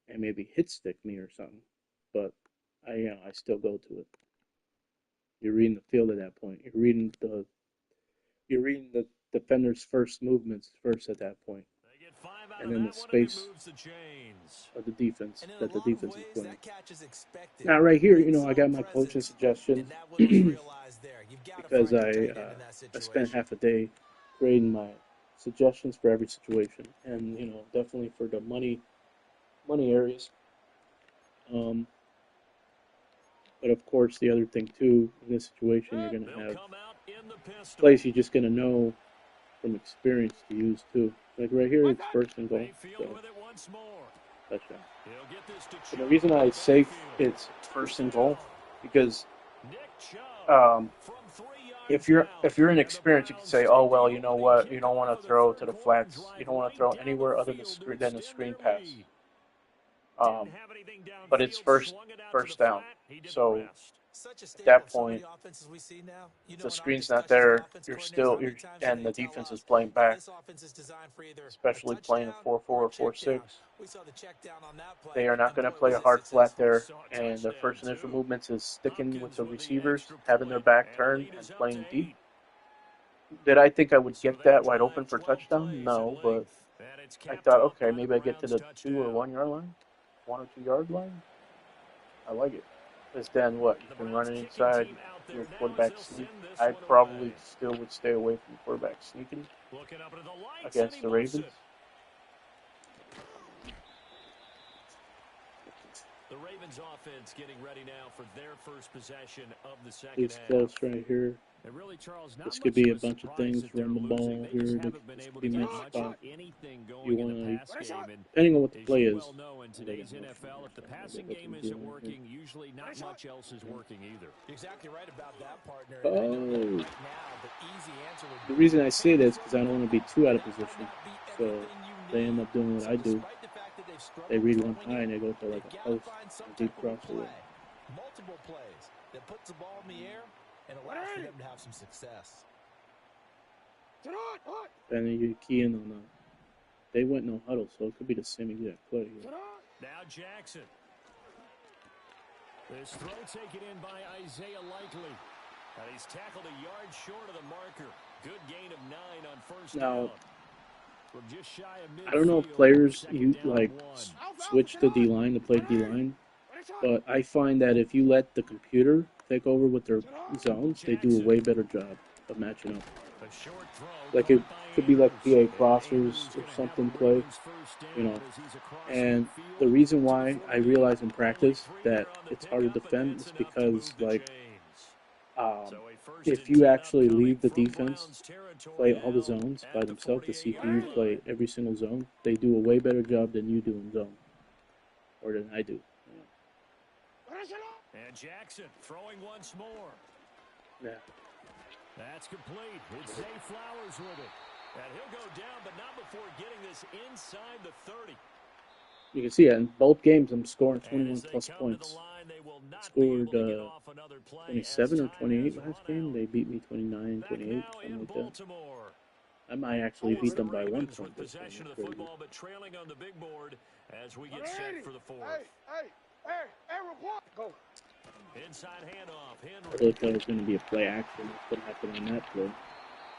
and maybe hit stick me or something. But I still go to it. You're reading the field at that point. You're reading the defender's first movements first at that point, and then the space of the defense that the defense is playing. Now, right here, you know, I got my coaching suggestion because I spent half a day creating my suggestions for every situation, and you know, definitely for the money areas. But of course, the other thing too in this situation, you're gonna have plays you're just gonna know from experience to use too. Like right here, it's first and goal. So touchdown. And the reason I say it's first and goal because if you're inexperienced, you can say, oh well, you know what, you don't want to throw to the flats, you don't want to throw anywhere other than the screen pass. But it's first down. So at that point, if the screen's not there, and the defense is playing back, especially playing a 4-4 or 4-6. They are not going to play a hard flat there, and their first initial movements is sticking with the receivers, having their back turned, and playing deep. Did I think I would get that wide open for touchdown? No, but I thought, okay, maybe I get to the 2 or 1 yard line, 1 or 2 yard line. I like it. Because then what? You can run it inside, do a quarterback sneak. I probably still would stay away from quarterback sneaking against the Ravens. The Ravens offense getting ready now for their first possession of the second half. It's close right here. Really, Charles, this could be a bunch of things. Run the ball here. This could be match spot. You want to, depending on what the play is. In today's NFL, if the passing game isn't working, usually not much else is working either. Exactly right about that, partner. Oh. The reason I say this is because I don't want to be too out of position. So they end up doing what I do. They read one high and they go to like a post, a deep crossover. Multiple plays that puts the ball in the air and allows for them to have some success. And then you key in on that. They went no huddle, so it could be the same exact play here. Now Jackson. This throw taken in by Isaiah Likely. And he's tackled a yard short of the marker. Good gain of 9 on first down. I don't know if players switch to D-line to play D-line, but I find that if you let the computer take over with their zones, they do a way better job of matching up. Like it could be like PA crossers or something play, you know. And the reason why I realize in practice that it's hard to defend is because if you actually leave the defense play all the zones by themselves to see who you play every single zone, they do a way better job than you do in zone, or than I do. And Jackson throwing once more. Yeah. That's complete. It's Zay Flowers with it. And he'll go down, but not before getting this inside the 30. You can see it in both games. I'm scoring 21 plus points. Scored 27 or 28 last game. They beat me 29, 28, something like that. I might actually beat them by 1 point. Possession of the football, but trailing on the big board as we get set for the fourth. Hey, report. Go. Inside handoff. I really thought it was going to be a play action. That's what happened on that play.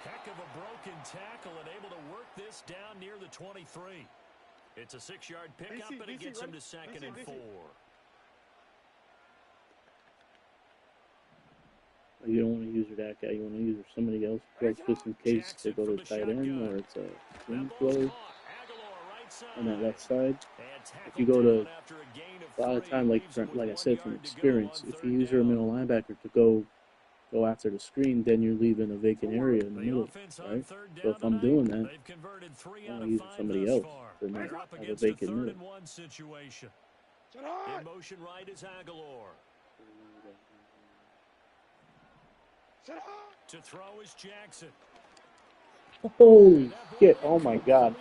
Heck of a broken tackle and able to work this down near the 23. It's a 6-yard pickup, and it gets him to 2nd and 4. You don't want to use her that guy. You want to use her somebody else, just in case they go to tight end or it's a swing flow on that left side. If you go to a lot of time, like I said from experience, if you use her middle linebacker to go after the screen, then you're leaving a vacant area in the middle, right? So if I'm doing that, I want to use somebody else to not have a vacant middle. In motion right is Aguilar. To throw is Jackson. Holy shit! Oh my God!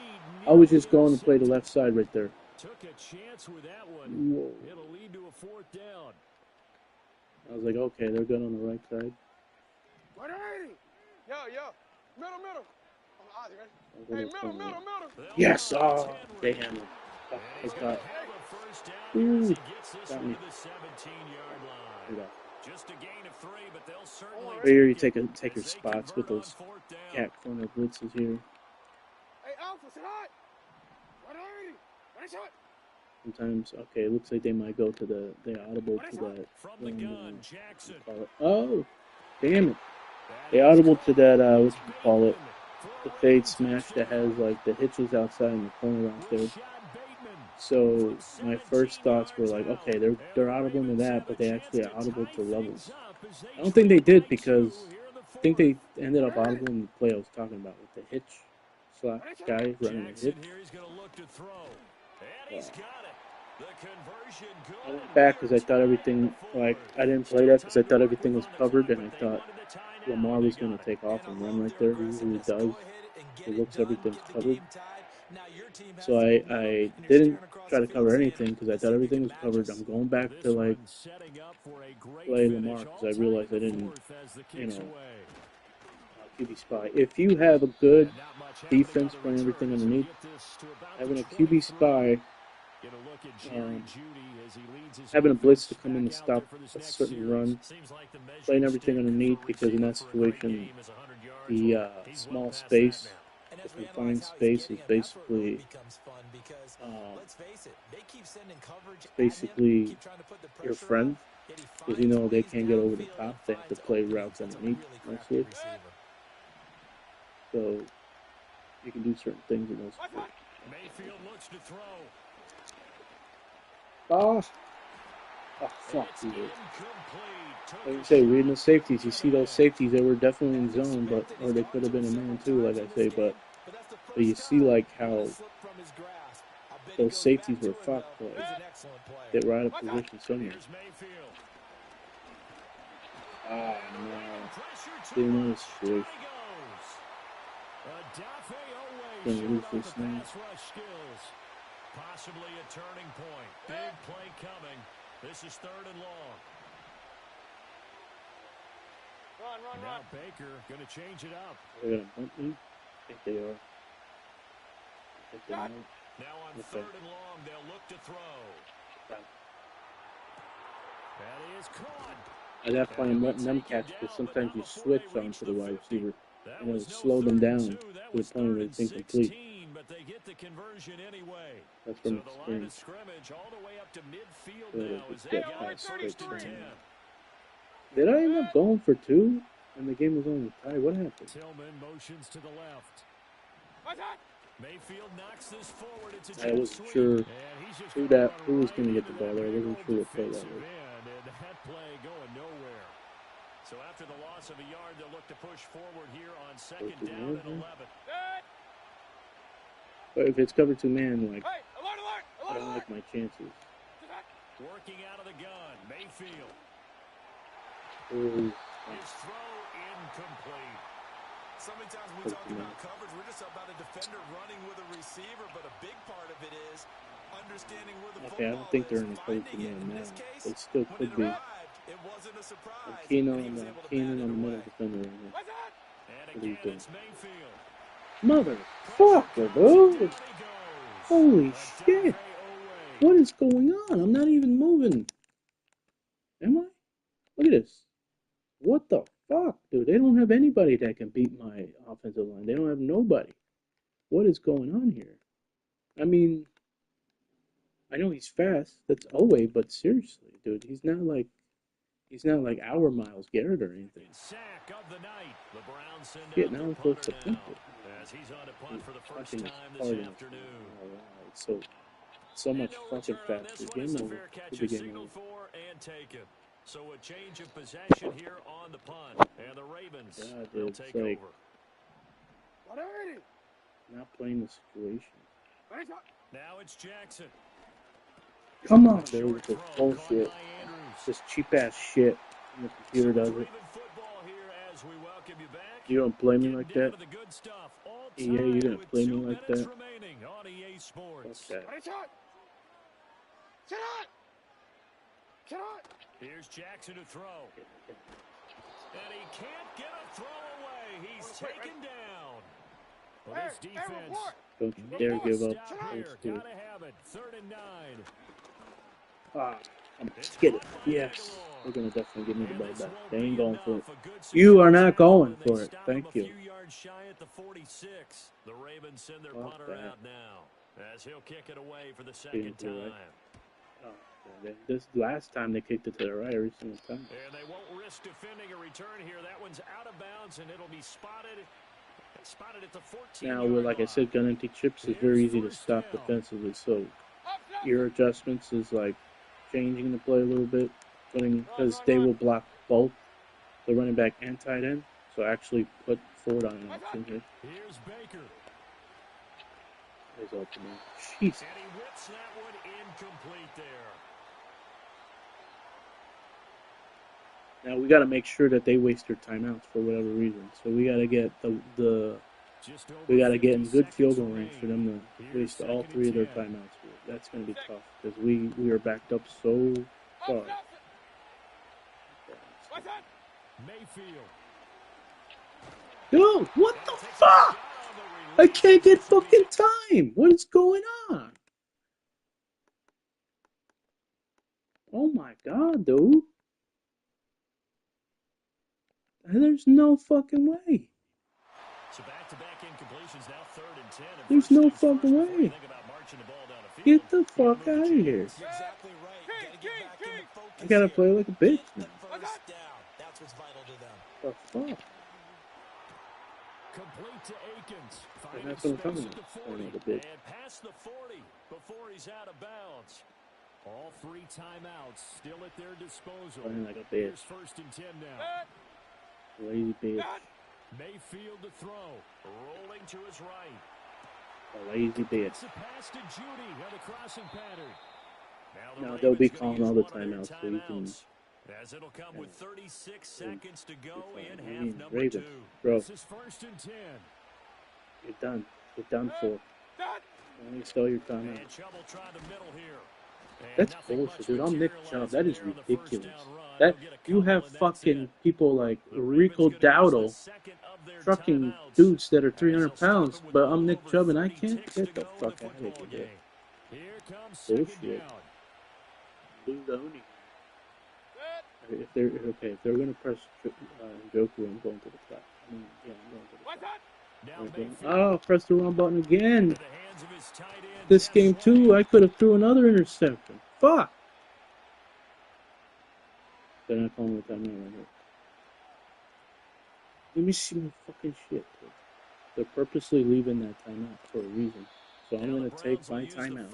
I was just going to play the left side right there. Took a chance with that one. Whoa. It'll lead to a 4th down. I was like, okay, they're good on the right side. Hey, middle. Yes! Oh, they handled. Oh, I got. Ooh, got me. Just a gain of 3, but they'll certainly right here, you take your spots with those cat corner blitzes here. Hey, Alpha, sit hot. Sometimes, okay, it looks like they might go to the audible to that. From the gun, Jackson. Oh, damn it! They audible to that. What you call it? The fade smash that has like the hitches outside in the corner out there. So my first thoughts were like, okay, they're audible to that, but they actually are audible to levels. I don't think they did because I think they ended up audible in the play I was talking about with the hitch slot guy running a hitch. I went back because I thought everything, like, I didn't play that because I thought everything was covered, and I thought Lamar was going to take off and run right there. He usually does. It looks everything's covered. So I didn't try to cover anything because I thought everything was covered. I'm going back to, like, play Lamar because I realized I didn't, QB spy. If you have a good defense running everything underneath, having a QB spy, having a blitz to come in and stop a certain run, playing everything underneath, because in that situation, the small space, the confined space is basically your friend, because they can't get over the top. They have to play routes underneath mostly. So you can do certain things in those situations. Mayfield looks to throw. Oh, fuck you. Like I say, reading the safeties, you see those safeties, they were definitely in zone, or they could have been a man too, like I say, but you see like how those safeties were fucked, like they were out of position somewhere. Ah, no. They know the situation. Gonna lose this now. Possibly a turning point. Big play coming. This is 3rd and long. Run. Now Baker going to change it up. They're going to bump me? I think they are. Now on 3rd and long, they'll look to throw. That is caught. That's why I'm letting them catch, because sometimes you switch onto the wide receiver and it'll slow them down to the point where it's incomplete. But they get the conversion anyway. That's from experience. The line of scrimmage all the way up to midfield now as they got 1st and 10. Did I end up going for 2 and the game was only tied? What happened? Tillman motions to the left. Mayfield knocks this forward. It's I wasn't sure who was going to get the ball there. I wasn't sure what play that was. And that play going nowhere. So after the loss of a yard, they'll look to push forward here on 2nd down and 11. But if it's cover 2 man, like, I don't like my chances. Working out of the gun, Mayfield. Ooh. His throw incomplete. So many times we talk about coverage, we're just about a defender running with a receiver, but a big part of it is understanding where the football I don't think they're in the cover 2 man now. They still could be. It wasn't a surprise. Keenan on the middle defender right now. What are you doing? Motherfucker, dude! Holy shit! What is going on? I'm not even moving. Am I? Look at this. What the fuck, dude? They don't have anybody that can beat my offensive line. They don't have nobody. What is going on here? I mean, I know he's fast. That's Owe, but seriously, dude, he's not like our Myles Garrett or anything. Sack of the night. The Browns send Shit, out now their I'm supposed punter to punt now, it. as he's on to punt for the first Punting time is this hard in this afternoon. game. Alright, so much fucking faster. Game over. Could be game over. For and taken. So a change of possession here on the punt, and the Ravens will take like, over. Not playing the situation. Now it's Jackson. Come on, dude, with this bullshit. This cheap ass shit. And the computer does it. You don't play me like that? Yeah, you're gonna play me like that? Fuck that. Here's Jackson to throw. And he can't get a throw away. He's taken down. Well, this defense. Don't you dare give up. Gotta have it. 3rd and 9. Ah, get it. Yes. They're going to definitely give me the ball back. They ain't going for it. You are not going for it. Thank you. The Ravens send their punter out now, as he'll kick it away for the second time. Oh, this last time they kicked it to the right every single time. And they won't risk defending a return here. That one's out of bounds, and it'll be spotted at the 14. Now, like I said, gun empty chips is very easy to stop defensively. So your adjustments is like changing the play a little bit, because they will block both the running back and tight end. So actually put Ford on an option here. Here's Baker. He's opening. Jeez. And he whips that one incomplete there. Now we got to make sure that they waste their timeouts for whatever reason. So we got to get we got to get in good field goal range for them to waste all 3 of their timeouts. That's going to be tough because we are backed up so far. Mayfield. Dude, what the fuck? I can't get fucking time. What is going on? Oh my god, dude. There's no fucking way. So back-to-back incompletions, now 3rd and 10. There's no fucking way. Get the fuck out of here. Exactly right. I gotta play like a bitch now. That's what's vital to them. The fuck? Complete to Akins. And that's what I'm talking about. And past the 40 before he's out of bounds. All 3 timeouts still at their disposal. Playing like a bitch. Here's 1st and 10 now. Lazy bitch. Mayfield to throw. Rolling to his right. A lazy bitch. It's a pass to Judy on the crossing pattern. Now they'll be calling all the timeouts, so you can. As it'll come with 36 seconds to go in half number Ravens, 2. bro. This is 1st and 10. You're done. You're done for. Only sell your timeout. That's bullshit, dude. I'm Nick Chubb. That is ridiculous. That you have fucking people like Rico Dowdle trucking dudes that are 300 pounds, but I'm Nick Chubb and I can't get the fuck out of here. Bullshit. If they're gonna press Joku, I'm going to the top. I'm going to the top. Oh, press the wrong button again. This game too, I could have threw another interception. Fuck. They're not calling the timeout right here. Let me see my fucking shit. Dude. They're purposely leaving that timeout for a reason. So I'm going to take my timeout.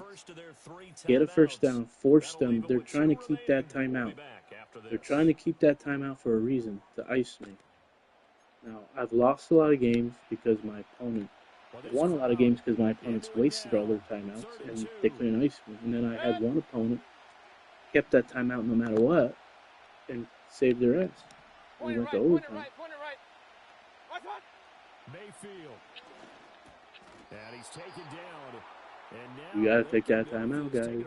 Get a first down. Force them. They're trying to keep that timeout. They're trying to keep that timeout for a reason. To ice me. Now, I've lost a lot of games because my opponent won a lot of games because my opponents wasted all their timeouts and they couldn't ice me. And then I had one opponent kept that timeout no matter what and saved their ass. We went to overtime. Mayfield. And he's taken down. You gotta take that timeout, guys.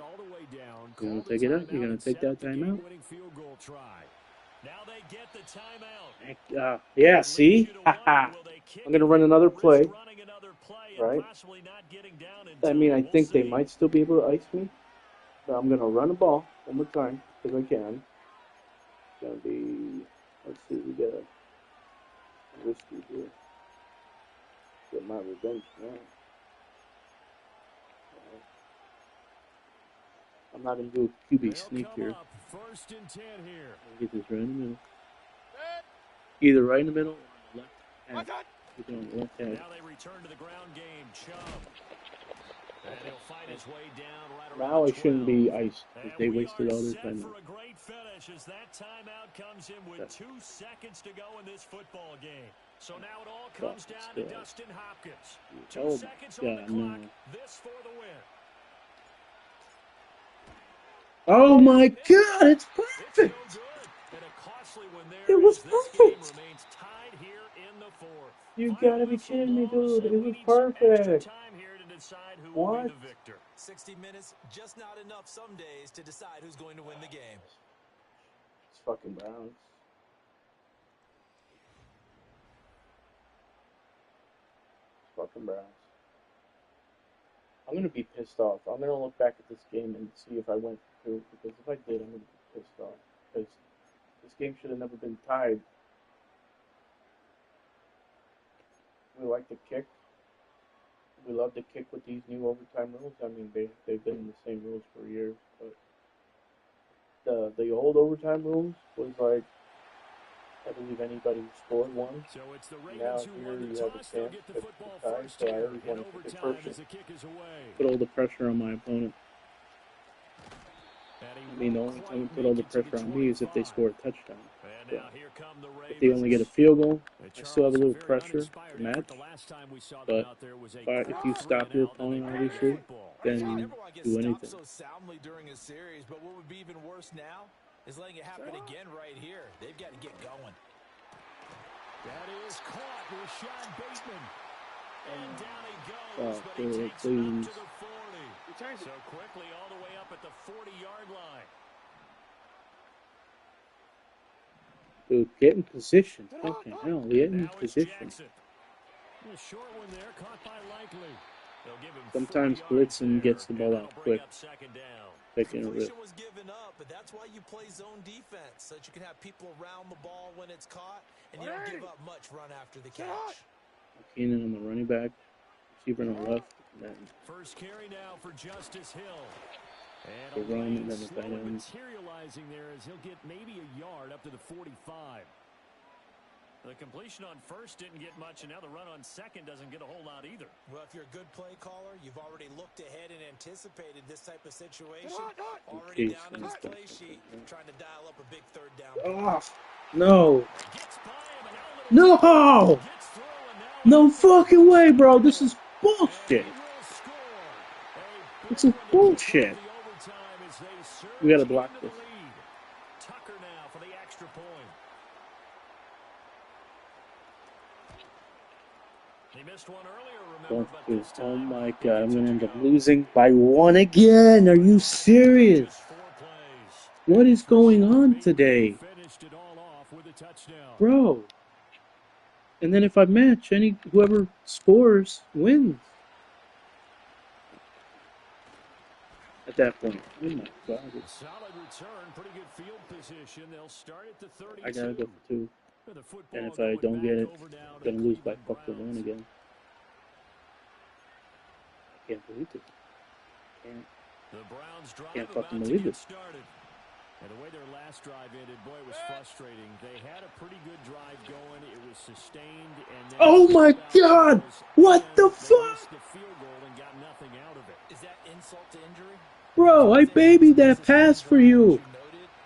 You're gonna take it out. You're gonna take that timeout. Now they get the timeout. Yeah, see? I'm gonna run another play. Right? I mean, I think they might still be able to ice me. But I'm gonna run the ball one more time, because I can. It's gonna be, let's see, we got a risky here. Get my revenge now. I'm not going to do a QB sneak here. First and 10 here. Get this right in the middle. Either right in the middle or on the left half. Now they return to the ground game. Chubb. And he'll fight his way down right around now I 12. shouldn't be iced because they wasted all their set time. For a great finish as that timeout comes in with 2 seconds to go in this football game. So now it all comes down to Dustin Hopkins. 2 seconds on the clock. This for the win. Oh my God! It's perfect. It was perfect. You gotta be kidding me, dude! It was perfect. What? 60 minutes, just not enough some days to decide who's going to win the game. It's fucking Browns. Fucking Browns. I'm gonna be pissed off. I'm gonna look back at this game and see if I went through, because if I did, I'm gonna be pissed off. Because this game should have never been tied. We like to kick. We love to kick with these new overtime rules. I mean, they've been in the same rules for years, but the old overtime rules was like, I believe anybody who scored one. So it's the Now here you have a chance to tie, so I always want to kick it first. Put all the pressure on my opponent. I mean, the only time we put all the pressure on me is if they score a touchdown. So if they only get a field goal, I still have a little pressure to match. But if you stop your opponent, obviously, then you do anything. But what would be even worse now is letting it happen again right here. They've got to get going. That is caught with Sean Bateman. And down he goes, but he takes him up to the 40. So quickly all the way up at the 40-yard line. Dude, get in position. Fucking hell, get in position. Short one there, caught by Likely. Sometimes blitzing gets the ball out quick. Completion was given up, but that's why you play zone defense, so that you can have people around the ball when it's caught, and you don't give up much run after the catch. Keenan on the running back, receiver on the left. First carry now for Justice Hill. The run and then the tight end. Materializing there as he'll get maybe a yard up to the 45. The completion on first didn't get much, and now the run on second doesn't get a whole lot either. Well, if you're a good play caller, you've already looked ahead and anticipated this type of situation. Already down on his play sheet, trying to dial up a big third down. Oh, no. No! No fucking way, bro. This is bullshit. This is bullshit. We gotta block this. Tucker now for the extra point. He missed one earlier, remember, but this time, oh my God, I'm gonna end up losing by 1 again. Are you serious? What is going on today? Bro. And then if I match, whoever scores wins. At that point. Oh my God. Solid return, pretty good field position. They'll start at the 32. I gotta go for 2. And if I don't get it, I'm gonna lose by fucking 1 again. I can't believe this. Can't fucking believe this. And the way their last drive ended, boy, it was frustrating. They had a pretty good drive going. It was sustained. And oh my God! What the fuck? The field goal and got nothing out of it. Is that insult to injury? Bro, I babied that pass for you.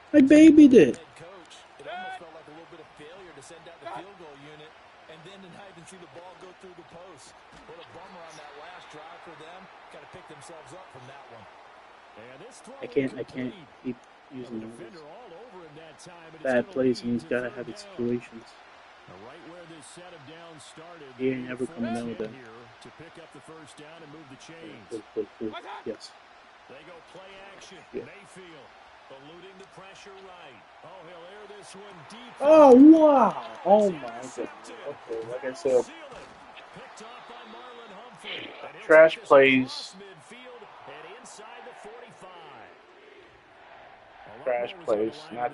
I babied it. It almost felt like a little bit of failure to send out the field goal unit and then to not even see the ball go through the post. What a bummer on that last drive for them. Got to pick themselves up from that one. I can't keep using those bad plays, and he's got to have his situations. Right where this set of downs started. He ain't ever coming out with that. To pick up the first down and move the chains. Yes. They go play action. Yeah. Mayfield eluding the pressure right. Oh, he'll air this one deep. Oh, wow. Oh, my God. Okay, like I said, trash plays. Trash plays, not